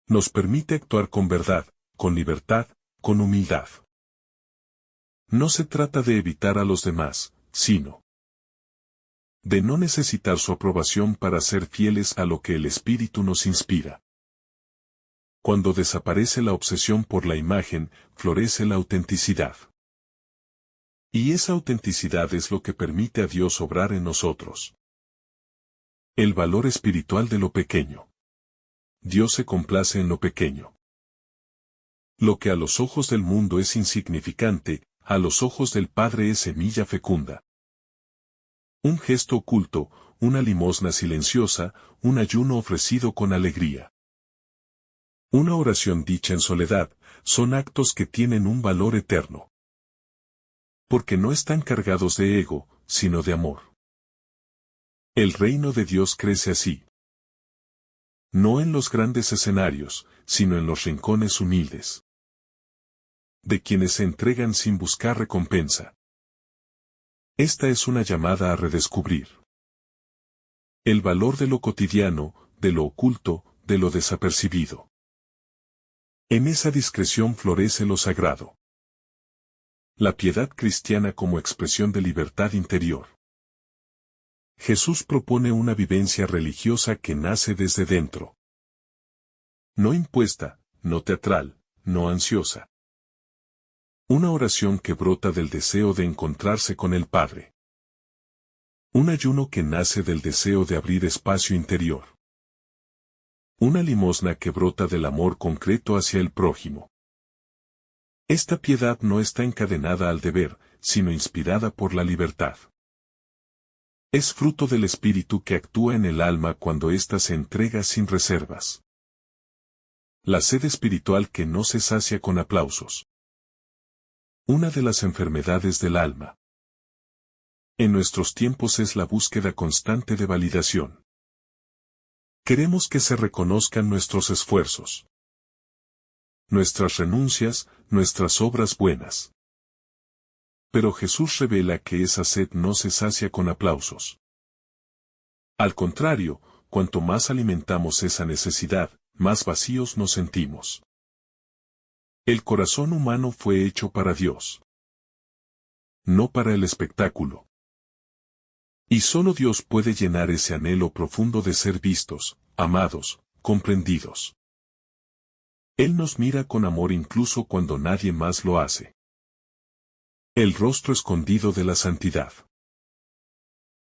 Nos permite actuar con verdad, con libertad, con humildad. No se trata de evitar a los demás, sino de no necesitar su aprobación para ser fieles a lo que el Espíritu nos inspira. Cuando desaparece la obsesión por la imagen, florece la autenticidad. Y esa autenticidad es lo que permite a Dios obrar en nosotros. El valor espiritual de lo pequeño. Dios se complace en lo pequeño. Lo que a los ojos del mundo es insignificante, a los ojos del Padre es semilla fecunda. Un gesto oculto, una limosna silenciosa, un ayuno ofrecido con alegría. Una oración dicha en soledad, son actos que tienen un valor eterno. Porque no están cargados de ego, sino de amor. El reino de Dios crece así. No en los grandes escenarios, sino en los rincones humildes. De quienes se entregan sin buscar recompensa. Esta es una llamada a redescubrir el valor de lo cotidiano, de lo oculto, de lo desapercibido. En esa discreción florece lo sagrado. La piedad cristiana como expresión de libertad interior. Jesús propone una vivencia religiosa que nace desde dentro. No impuesta, no teatral, no ansiosa. Una oración que brota del deseo de encontrarse con el Padre. Un ayuno que nace del deseo de abrir espacio interior. Una limosna que brota del amor concreto hacia el prójimo. Esta piedad no está encadenada al deber, sino inspirada por la libertad. Es fruto del espíritu que actúa en el alma cuando ésta se entrega sin reservas. La sed espiritual que no se sacia con aplausos. Una de las enfermedades del alma. En nuestros tiempos es la búsqueda constante de validación. Queremos que se reconozcan nuestros esfuerzos, nuestras renuncias, nuestras obras buenas. Pero Jesús revela que esa sed no se sacia con aplausos. Al contrario, cuanto más alimentamos esa necesidad, más vacíos nos sentimos. El corazón humano fue hecho para Dios, no para el espectáculo. Y solo Dios puede llenar ese anhelo profundo de ser vistos, amados, comprendidos. Él nos mira con amor incluso cuando nadie más lo hace. El rostro escondido de la santidad.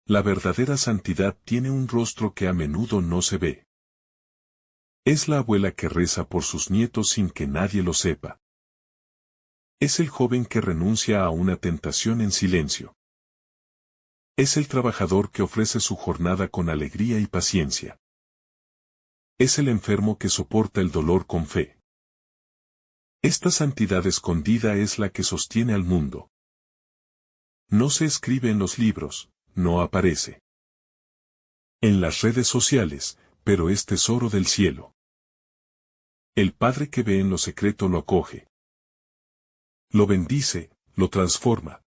La verdadera santidad tiene un rostro que a menudo no se ve. Es la abuela que reza por sus nietos sin que nadie lo sepa. Es el joven que renuncia a una tentación en silencio. Es el trabajador que ofrece su jornada con alegría y paciencia. Es el enfermo que soporta el dolor con fe. Esta santidad escondida es la que sostiene al mundo. No se escribe en los libros, no aparece en las redes sociales, pero es tesoro del cielo. El Padre que ve en lo secreto lo acoge, lo bendice, lo transforma.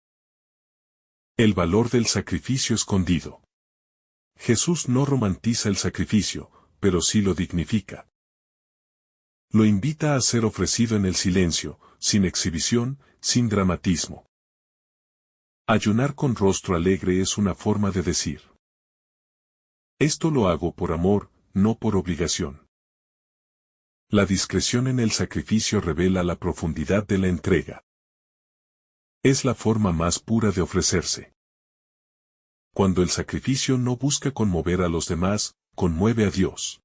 El valor del sacrificio escondido. Jesús no romantiza el sacrificio, pero sí lo dignifica. Lo invita a ser ofrecido en el silencio, sin exhibición, sin dramatismo. Ayunar con rostro alegre es una forma de decir: esto lo hago por amor, no por obligación. La discreción en el sacrificio revela la profundidad de la entrega. Es la forma más pura de ofrecerse. Cuando el sacrificio no busca conmover a los demás, conmueve a Dios.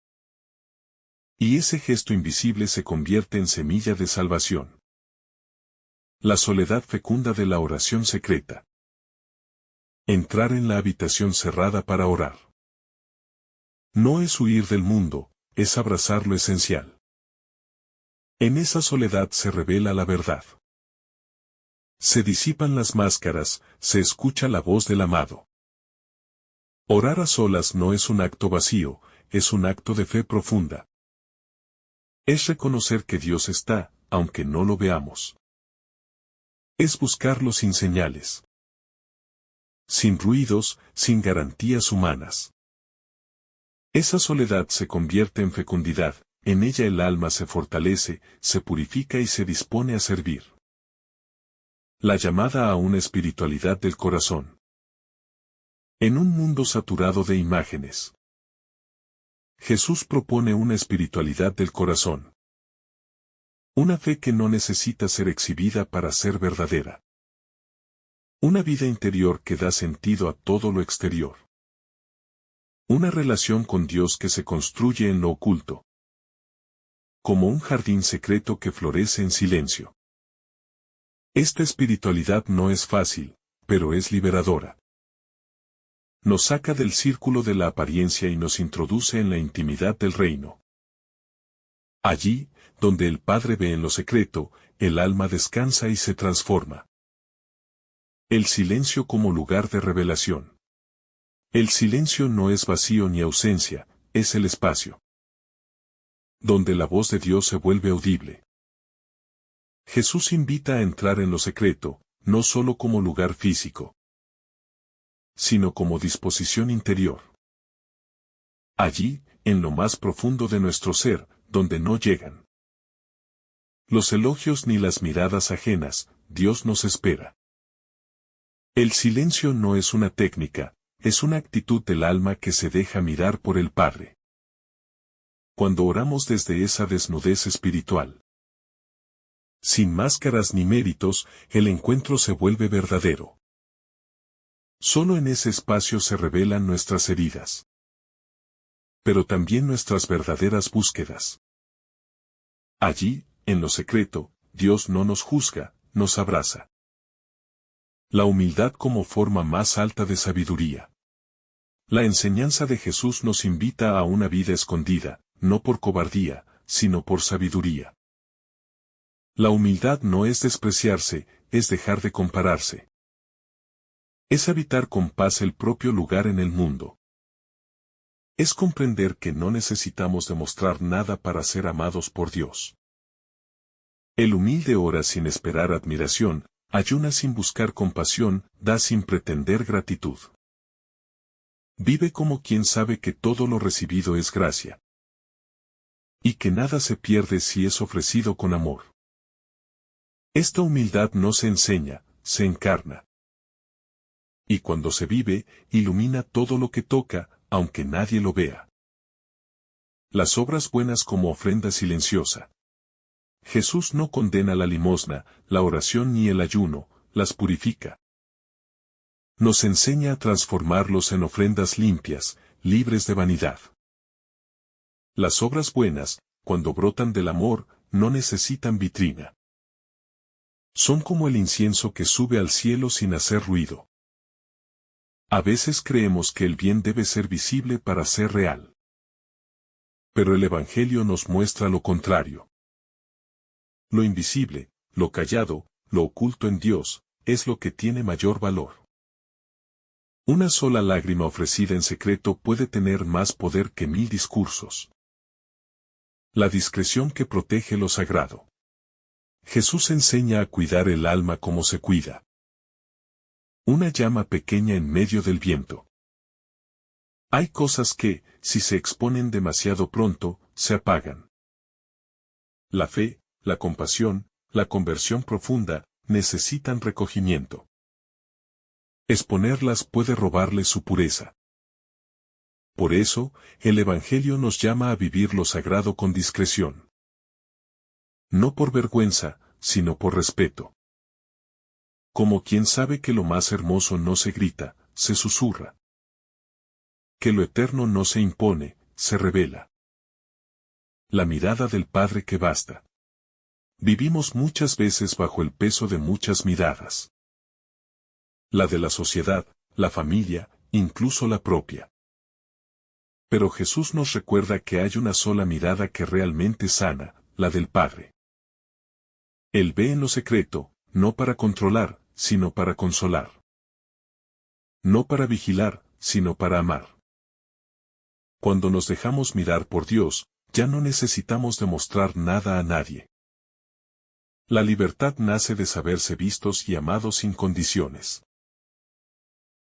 Y ese gesto invisible se convierte en semilla de salvación. La soledad fecunda de la oración secreta. Entrar en la habitación cerrada para orar. No es huir del mundo, es abrazar lo esencial. En esa soledad se revela la verdad. Se disipan las máscaras, se escucha la voz del amado. Orar a solas no es un acto vacío, es un acto de fe profunda. Es reconocer que Dios está, aunque no lo veamos. Es buscarlo sin señales, sin ruidos, sin garantías humanas. Esa soledad se convierte en fecundidad, en ella el alma se fortalece, se purifica y se dispone a servir. La llamada a una espiritualidad del corazón. En un mundo saturado de imágenes, Jesús propone una espiritualidad del corazón. Una fe que no necesita ser exhibida para ser verdadera. Una vida interior que da sentido a todo lo exterior. Una relación con Dios que se construye en lo oculto. Como un jardín secreto que florece en silencio. Esta espiritualidad no es fácil, pero es liberadora. Nos saca del círculo de la apariencia y nos introduce en la intimidad del reino. Allí, donde el Padre ve en lo secreto, el alma descansa y se transforma. El silencio como lugar de revelación. El silencio no es vacío ni ausencia, es el espacio donde la voz de Dios se vuelve audible. Jesús invita a entrar en lo secreto, no solo como lugar físico, sino como disposición interior. Allí, en lo más profundo de nuestro ser, donde no llegan los elogios ni las miradas ajenas, Dios nos espera. El silencio no es una técnica, es una actitud del alma que se deja mirar por el Padre. Cuando oramos desde esa desnudez espiritual, sin máscaras ni méritos, el encuentro se vuelve verdadero. Solo en ese espacio se revelan nuestras heridas, pero también nuestras verdaderas búsquedas. Allí, en lo secreto, Dios no nos juzga, nos abraza. La humildad como forma más alta de sabiduría. La enseñanza de Jesús nos invita a una vida escondida, no por cobardía, sino por sabiduría. La humildad no es despreciarse, es dejar de compararse. Es habitar con paz el propio lugar en el mundo. Es comprender que no necesitamos demostrar nada para ser amados por Dios. El humilde ora sin esperar admiración, ayuna sin buscar compasión, da sin pretender gratitud. Vive como quien sabe que todo lo recibido es gracia. Y que nada se pierde si es ofrecido con amor. Esta humildad no se enseña, se encarna. Y cuando se vive, ilumina todo lo que toca, aunque nadie lo vea. Las obras buenas como ofrenda silenciosa. Jesús no condena la limosna, la oración ni el ayuno, las purifica. Nos enseña a transformarlos en ofrendas limpias, libres de vanidad. Las obras buenas, cuando brotan del amor, no necesitan vitrina. Son como el incienso que sube al cielo sin hacer ruido. A veces creemos que el bien debe ser visible para ser real. Pero el Evangelio nos muestra lo contrario. Lo invisible, lo callado, lo oculto en Dios, es lo que tiene mayor valor. Una sola lágrima ofrecida en secreto puede tener más poder que 1000 discursos. La discreción que protege lo sagrado. Jesús enseña a cuidar el alma como se cuida. Una llama pequeña en medio del viento. Hay cosas que, si se exponen demasiado pronto, se apagan. La fe, la compasión, la conversión profunda, necesitan recogimiento. Exponerlas puede robarle su pureza. Por eso, el Evangelio nos llama a vivir lo sagrado con discreción. No por vergüenza, sino por respeto. Como quien sabe que lo más hermoso no se grita, se susurra. Que lo eterno no se impone, se revela. La mirada del Padre que basta. Vivimos muchas veces bajo el peso de muchas miradas. La de la sociedad, la familia, incluso la propia. Pero Jesús nos recuerda que hay una sola mirada que realmente sana, la del Padre. Él ve en lo secreto, no para controlar, sino para consolar. No para vigilar, sino para amar. Cuando nos dejamos mirar por Dios, ya no necesitamos demostrar nada a nadie. La libertad nace de saberse vistos y amados sin condiciones.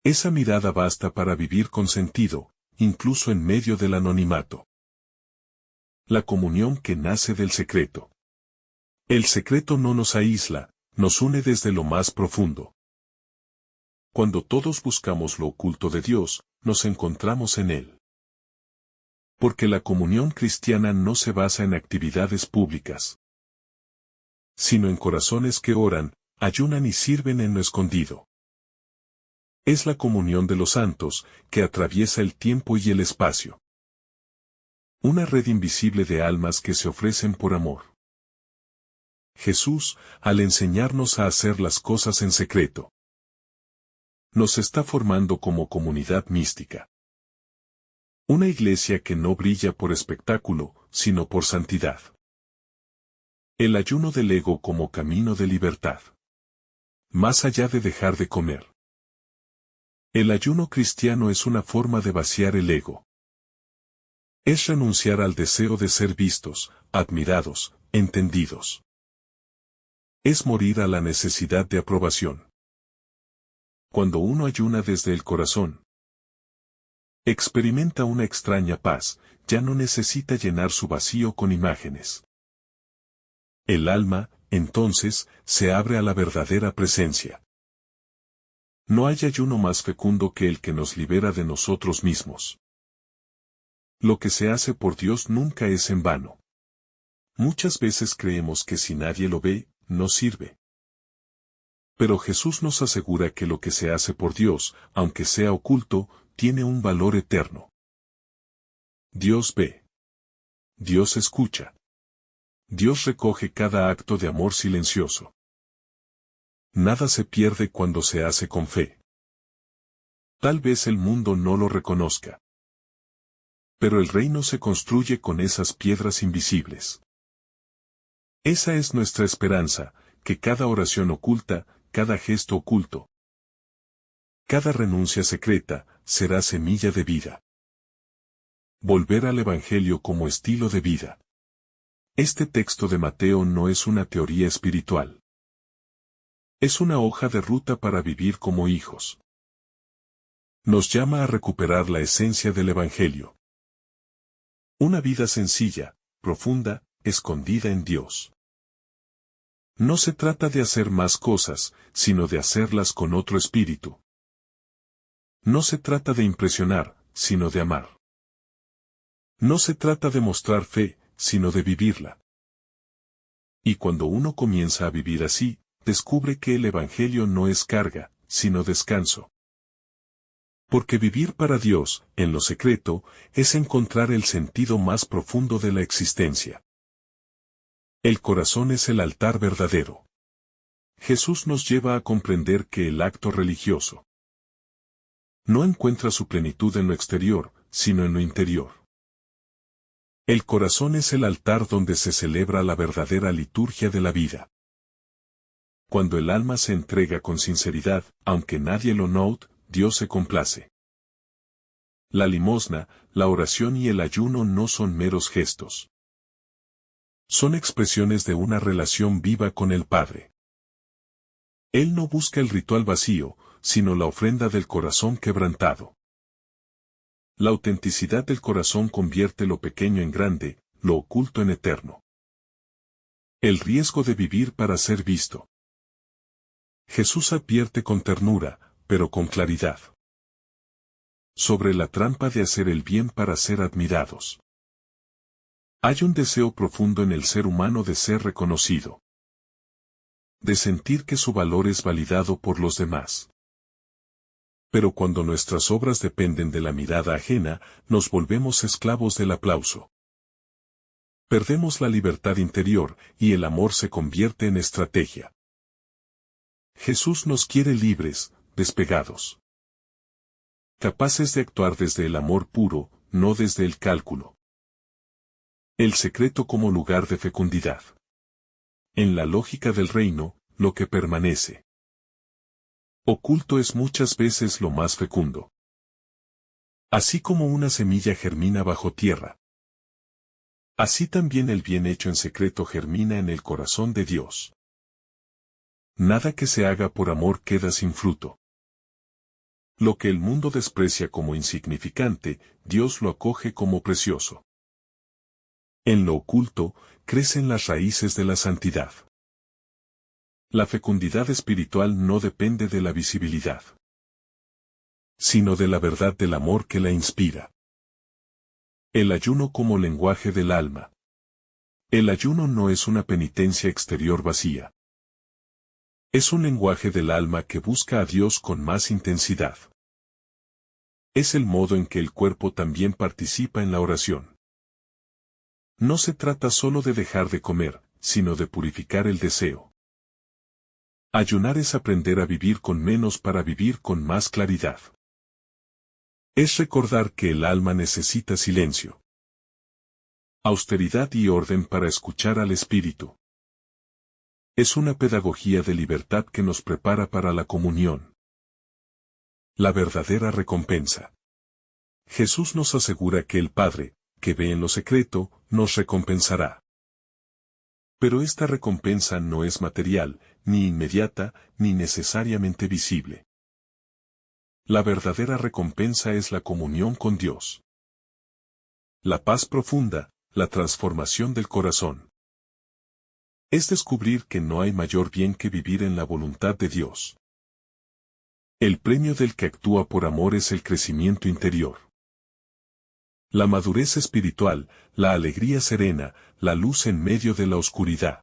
Esa mirada basta para vivir con sentido, incluso en medio del anonimato. La comunión que nace del secreto. El secreto no nos aísla, nos une desde lo más profundo. Cuando todos buscamos lo oculto de Dios, nos encontramos en Él. Porque la comunión cristiana no se basa en actividades públicas, sino en corazones que oran, ayunan y sirven en lo escondido. Es la comunión de los santos, que atraviesa el tiempo y el espacio. Una red invisible de almas que se ofrecen por amor. Jesús, al enseñarnos a hacer las cosas en secreto, nos está formando como comunidad mística. Una iglesia que no brilla por espectáculo, sino por santidad. El ayuno del ego como camino de libertad. Más allá de dejar de comer. El ayuno cristiano es una forma de vaciar el ego. Es renunciar al deseo de ser vistos, admirados, entendidos. Es morir a la necesidad de aprobación. Cuando uno ayuna desde el corazón, experimenta una extraña paz, ya no necesita llenar su vacío con imágenes. El alma, entonces, se abre a la verdadera presencia. No hay ayuno más fecundo que el que nos libera de nosotros mismos. Lo que se hace por Dios nunca es en vano. Muchas veces creemos que si nadie lo ve, no sirve. Pero Jesús nos asegura que lo que se hace por Dios, aunque sea oculto, tiene un valor eterno. Dios ve. Dios escucha. Dios recoge cada acto de amor silencioso. Nada se pierde cuando se hace con fe. Tal vez el mundo no lo reconozca. Pero el reino se construye con esas piedras invisibles. Esa es nuestra esperanza, que cada oración oculta, cada gesto oculto, cada renuncia secreta, será semilla de vida. Volver al Evangelio como estilo de vida. Este texto de Mateo no es una teoría espiritual. Es una hoja de ruta para vivir como hijos. Nos llama a recuperar la esencia del Evangelio. Una vida sencilla, profunda, escondida en Dios. No se trata de hacer más cosas, sino de hacerlas con otro espíritu. No se trata de impresionar, sino de amar. No se trata de mostrar fe, sino de vivirla. Y cuando uno comienza a vivir así, descubre que el Evangelio no es carga, sino descanso. Porque vivir para Dios, en lo secreto, es encontrar el sentido más profundo de la existencia. El corazón es el altar verdadero. Jesús nos lleva a comprender que el acto religioso no encuentra su plenitud en lo exterior, sino en lo interior. El corazón es el altar donde se celebra la verdadera liturgia de la vida. Cuando el alma se entrega con sinceridad, aunque nadie lo note, Dios se complace. La limosna, la oración y el ayuno no son meros gestos. Son expresiones de una relación viva con el Padre. Él no busca el ritual vacío, sino la ofrenda del corazón quebrantado. La autenticidad del corazón convierte lo pequeño en grande, lo oculto en eterno. El riesgo de vivir para ser visto. Jesús advierte con ternura, pero con claridad, sobre la trampa de hacer el bien para ser admirados. Hay un deseo profundo en el ser humano de ser reconocido, de sentir que su valor es validado por los demás. Pero cuando nuestras obras dependen de la mirada ajena, nos volvemos esclavos del aplauso. Perdemos la libertad interior, y el amor se convierte en estrategia. Jesús nos quiere libres, despegados. Capaces de actuar desde el amor puro, no desde el cálculo. El secreto como lugar de fecundidad. En la lógica del reino, lo que permanece oculto es muchas veces lo más fecundo. Así como una semilla germina bajo tierra, así también el bien hecho en secreto germina en el corazón de Dios. Nada que se haga por amor queda sin fruto. Lo que el mundo desprecia como insignificante, Dios lo acoge como precioso. En lo oculto, crecen las raíces de la santidad. La fecundidad espiritual no depende de la visibilidad, sino de la verdad del amor que la inspira. El ayuno como lenguaje del alma. El ayuno no es una penitencia exterior vacía. Es un lenguaje del alma que busca a Dios con más intensidad. Es el modo en que el cuerpo también participa en la oración. No se trata solo de dejar de comer, sino de purificar el deseo. Ayunar es aprender a vivir con menos para vivir con más claridad. Es recordar que el alma necesita silencio, austeridad y orden para escuchar al espíritu. Es una pedagogía de libertad que nos prepara para la comunión. La verdadera recompensa. Jesús nos asegura que el Padre, que ve en lo secreto, nos recompensará. Pero esta recompensa no es material, ni inmediata, ni necesariamente visible. La verdadera recompensa es la comunión con Dios. La paz profunda, la transformación del corazón. Es descubrir que no hay mayor bien que vivir en la voluntad de Dios. El premio del que actúa por amor es el crecimiento interior. La madurez espiritual, la alegría serena, la luz en medio de la oscuridad.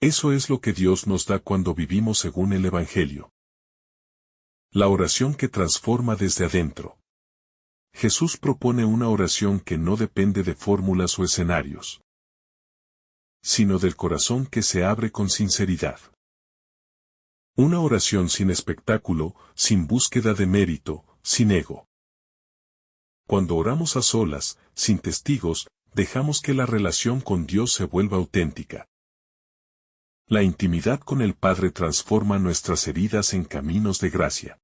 Eso es lo que Dios nos da cuando vivimos según el Evangelio. La oración que transforma desde adentro. Jesús propone una oración que no depende de fórmulas o escenarios. sino del corazón que se abre con sinceridad. Una oración sin espectáculo, sin búsqueda de mérito, sin ego. Cuando oramos a solas, sin testigos, dejamos que la relación con Dios se vuelva auténtica. La intimidad con el Padre transforma nuestras heridas en caminos de gracia.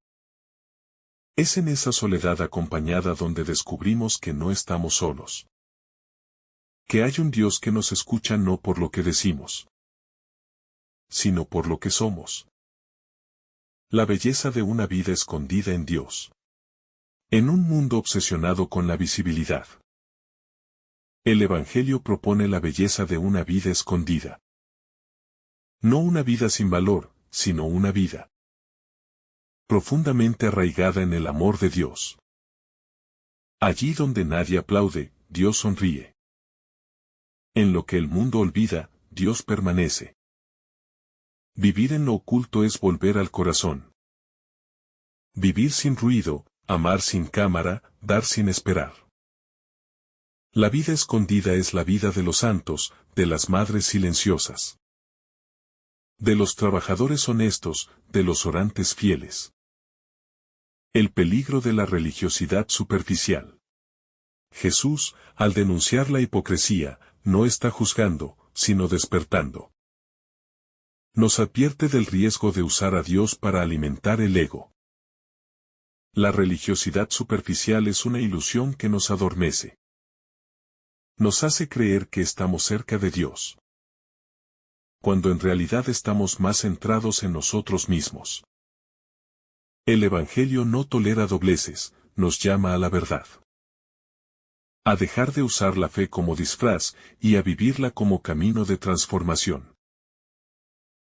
Es en esa soledad acompañada donde descubrimos que no estamos solos. Que hay un Dios que nos escucha no por lo que decimos, sino por lo que somos. La belleza de una vida escondida en Dios. En un mundo obsesionado con la visibilidad. El Evangelio propone la belleza de una vida escondida. No una vida sin valor, sino una vida profundamente arraigada en el amor de Dios. Allí donde nadie aplaude, Dios sonríe. En lo que el mundo olvida, Dios permanece. Vivir en lo oculto es volver al corazón. Vivir sin ruido, amar sin cámara, dar sin esperar. La vida escondida es la vida de los santos, de las madres silenciosas. De los trabajadores honestos, de los orantes fieles. El peligro de la religiosidad superficial. Jesús, al denunciar la hipocresía, no está juzgando, sino despertando. Nos advierte del riesgo de usar a Dios para alimentar el ego. La religiosidad superficial es una ilusión que nos adormece. Nos hace creer que estamos cerca de Dios, cuando en realidad estamos más centrados en nosotros mismos. El Evangelio no tolera dobleces, nos llama a la verdad. A dejar de usar la fe como disfraz y a vivirla como camino de transformación.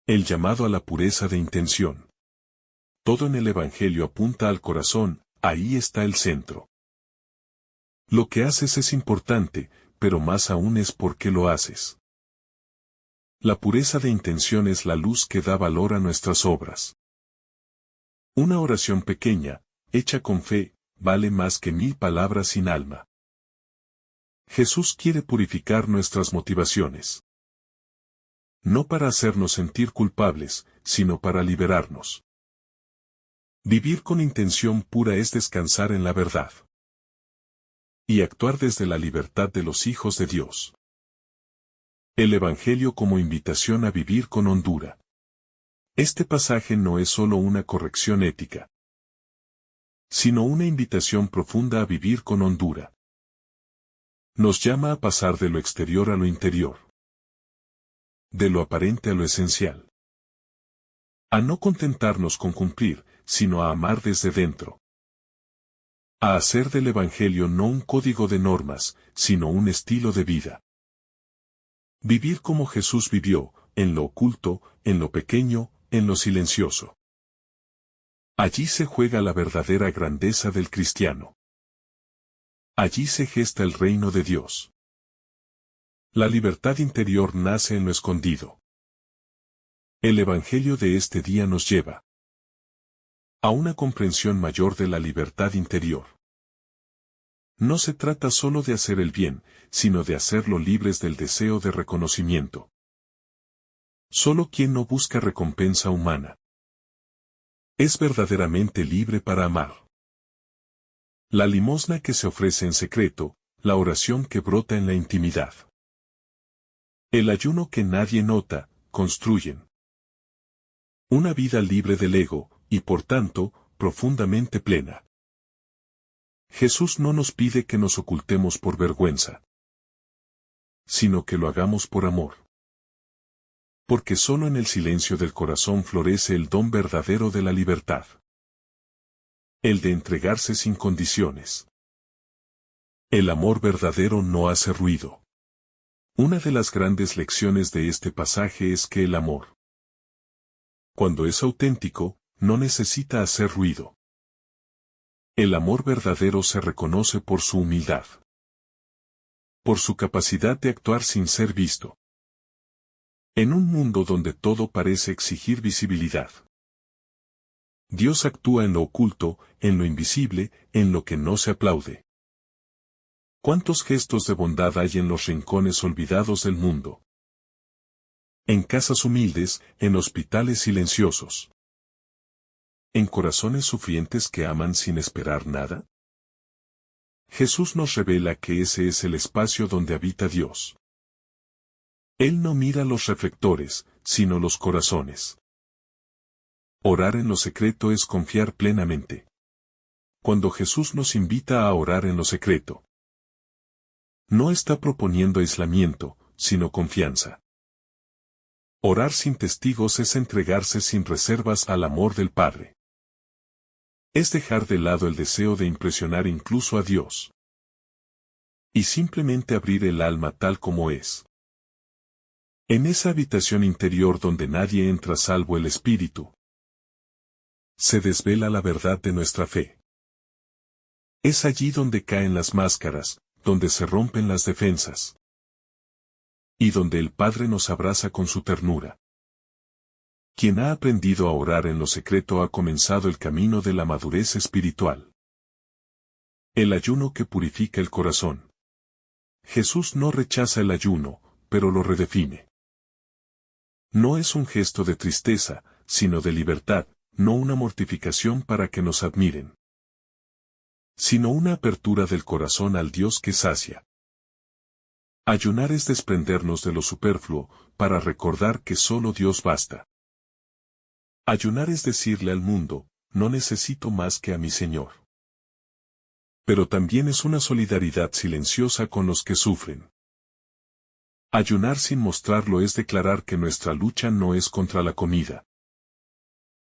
El llamado a la pureza de intención. Todo en el Evangelio apunta al corazón, ahí está el centro. Lo que haces es importante, pero más aún es por qué lo haces. La pureza de intención es la luz que da valor a nuestras obras. Una oración pequeña, hecha con fe, vale más que 1000 palabras sin alma. Jesús quiere purificar nuestras motivaciones. No para hacernos sentir culpables, sino para liberarnos. Vivir con intención pura es descansar en la verdad. Y actuar desde la libertad de los hijos de Dios. El Evangelio como invitación a vivir con hondura. Este pasaje no es solo una corrección ética, sino una invitación profunda a vivir con hondura. Nos llama a pasar de lo exterior a lo interior. De lo aparente a lo esencial. A no contentarnos con cumplir, sino a amar desde dentro. A hacer del Evangelio no un código de normas, sino un estilo de vida. Vivir como Jesús vivió, en lo oculto, en lo pequeño, en lo silencioso. Allí se juega la verdadera grandeza del cristiano. Allí se gesta el reino de Dios. La libertad interior nace en lo escondido. El Evangelio de este día nos lleva a una comprensión mayor de la libertad interior. No se trata solo de hacer el bien, sino de hacerlo libres del deseo de reconocimiento. Solo quien no busca recompensa humana es verdaderamente libre para amar. La limosna que se ofrece en secreto, la oración que brota en la intimidad. El ayuno que nadie nota, construyen una vida libre del ego, y por tanto, profundamente plena. Jesús no nos pide que nos ocultemos por vergüenza, sino que lo hagamos por amor. Porque solo en el silencio del corazón florece el don verdadero de la libertad. El de entregarse sin condiciones. El amor verdadero no hace ruido. Una de las grandes lecciones de este pasaje es que el amor, cuando es auténtico, no necesita hacer ruido. El amor verdadero se reconoce por su humildad. Por su capacidad de actuar sin ser visto. En un mundo donde todo parece exigir visibilidad. Dios actúa en lo oculto, en lo invisible, en lo que no se aplaude. ¿Cuántos gestos de bondad hay en los rincones olvidados del mundo? En casas humildes, en hospitales silenciosos. En corazones sufrientes que aman sin esperar nada. Jesús nos revela que ese es el espacio donde habita Dios. Él no mira los reflectores, sino los corazones. Orar en lo secreto es confiar plenamente. Cuando Jesús nos invita a orar en lo secreto, no está proponiendo aislamiento, sino confianza. Orar sin testigos es entregarse sin reservas al amor del Padre. Es dejar de lado el deseo de impresionar incluso a Dios. Y simplemente abrir el alma tal como es. En esa habitación interior donde nadie entra salvo el Espíritu, se desvela la verdad de nuestra fe. Es allí donde caen las máscaras, donde se rompen las defensas. Y donde el Padre nos abraza con su ternura. Quien ha aprendido a orar en lo secreto ha comenzado el camino de la madurez espiritual. El ayuno que purifica el corazón. Jesús no rechaza el ayuno, pero lo redefine. No es un gesto de tristeza, sino de libertad, no una mortificación para que nos admiren, sino una apertura del corazón al Dios que sacia. Ayunar es desprendernos de lo superfluo, para recordar que solo Dios basta. Ayunar es decirle al mundo, no necesito más que a mi Señor. Pero también es una solidaridad silenciosa con los que sufren. Ayunar sin mostrarlo es declarar que nuestra lucha no es contra la comida,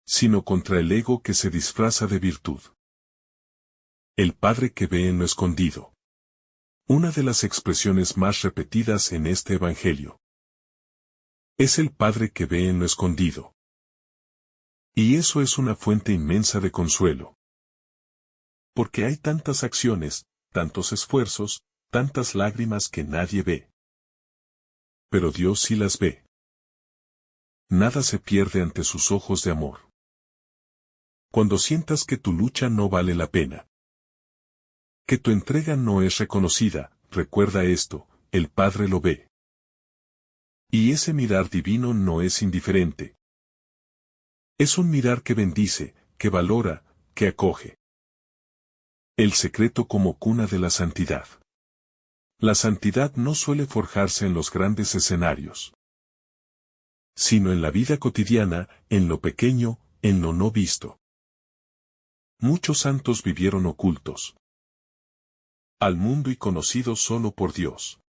sino contra el ego que se disfraza de virtud. El Padre que ve en lo escondido. Una de las expresiones más repetidas en este Evangelio. Es el Padre que ve en lo escondido. Y eso es una fuente inmensa de consuelo. Porque hay tantas acciones, tantos esfuerzos, tantas lágrimas que nadie ve. Pero Dios sí las ve. Nada se pierde ante sus ojos de amor. Cuando sientas que tu lucha no vale la pena, que tu entrega no es reconocida, recuerda esto, el Padre lo ve. Y ese mirar divino no es indiferente. Es un mirar que bendice, que valora, que acoge. El secreto como cuna de la santidad. La santidad no suele forjarse en los grandes escenarios, sino en la vida cotidiana, en lo pequeño, en lo no visto. Muchos santos vivieron ocultos al mundo y conocidos solo por Dios.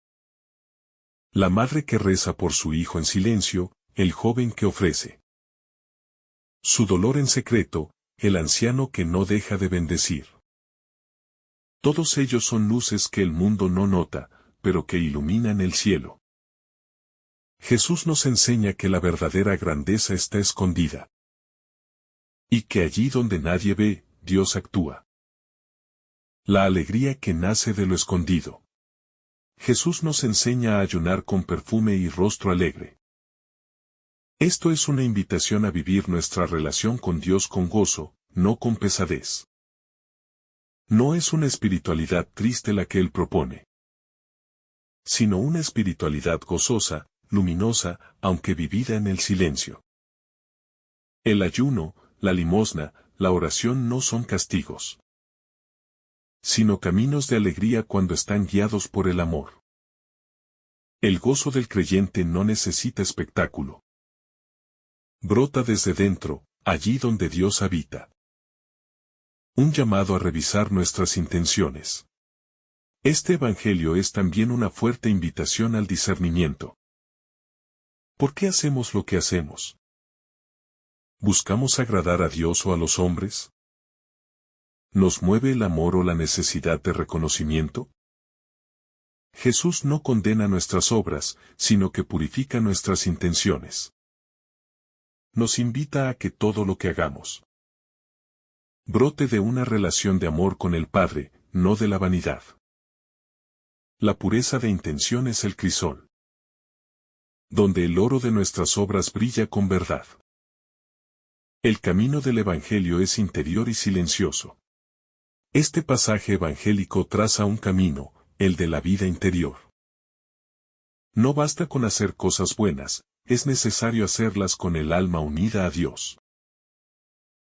La madre que reza por su hijo en silencio, el joven que ofrece su dolor en secreto, el anciano que no deja de bendecir. Todos ellos son luces que el mundo no nota, pero que iluminan el cielo. Jesús nos enseña que la verdadera grandeza está escondida. Y que allí donde nadie ve, Dios actúa. La alegría que nace de lo escondido. Jesús nos enseña a ayunar con perfume y rostro alegre. Esto es una invitación a vivir nuestra relación con Dios con gozo, no con pesadez. No es una espiritualidad triste la que Él propone, sino una espiritualidad gozosa, luminosa, aunque vivida en el silencio. El ayuno, la limosna, la oración no son castigos, sino caminos de alegría cuando están guiados por el amor. El gozo del creyente no necesita espectáculo. Brota desde dentro, allí donde Dios habita. Un llamado a revisar nuestras intenciones. Este Evangelio es también una fuerte invitación al discernimiento. ¿Por qué hacemos lo que hacemos? ¿Buscamos agradar a Dios o a los hombres? ¿Nos mueve el amor o la necesidad de reconocimiento? Jesús no condena nuestras obras, sino que purifica nuestras intenciones. Nos invita a que todo lo que hagamos brote de una relación de amor con el Padre, no de la vanidad. La pureza de intención es el crisol, donde el oro de nuestras obras brilla con verdad. El camino del Evangelio es interior y silencioso. Este pasaje evangélico traza un camino, el de la vida interior. No basta con hacer cosas buenas, es necesario hacerlas con el alma unida a Dios.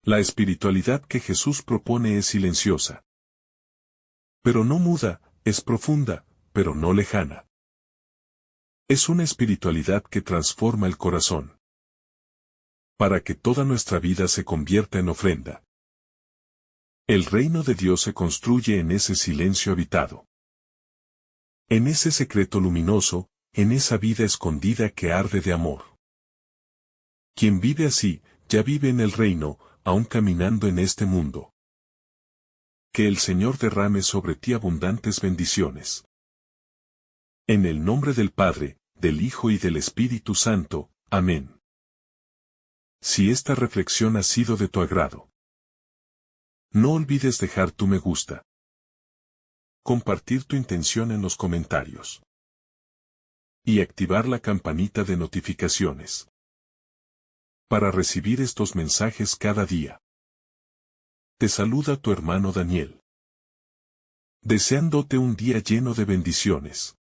La espiritualidad que Jesús propone es silenciosa, pero no muda, es profunda, pero no lejana. Es una espiritualidad que transforma el corazón, para que toda nuestra vida se convierta en ofrenda. El reino de Dios se construye en ese silencio habitado, en ese secreto luminoso, en esa vida escondida que arde de amor. Quien vive así, ya vive en el reino, aún caminando en este mundo. Que el Señor derrame sobre ti abundantes bendiciones. En el nombre del Padre, del Hijo y del Espíritu Santo. Amén. Si esta reflexión ha sido de tu agrado, no olvides dejar tu me gusta, compartir tu intención en los comentarios y activar la campanita de notificaciones para recibir estos mensajes cada día. Te saluda tu hermano Daniel, deseándote un día lleno de bendiciones.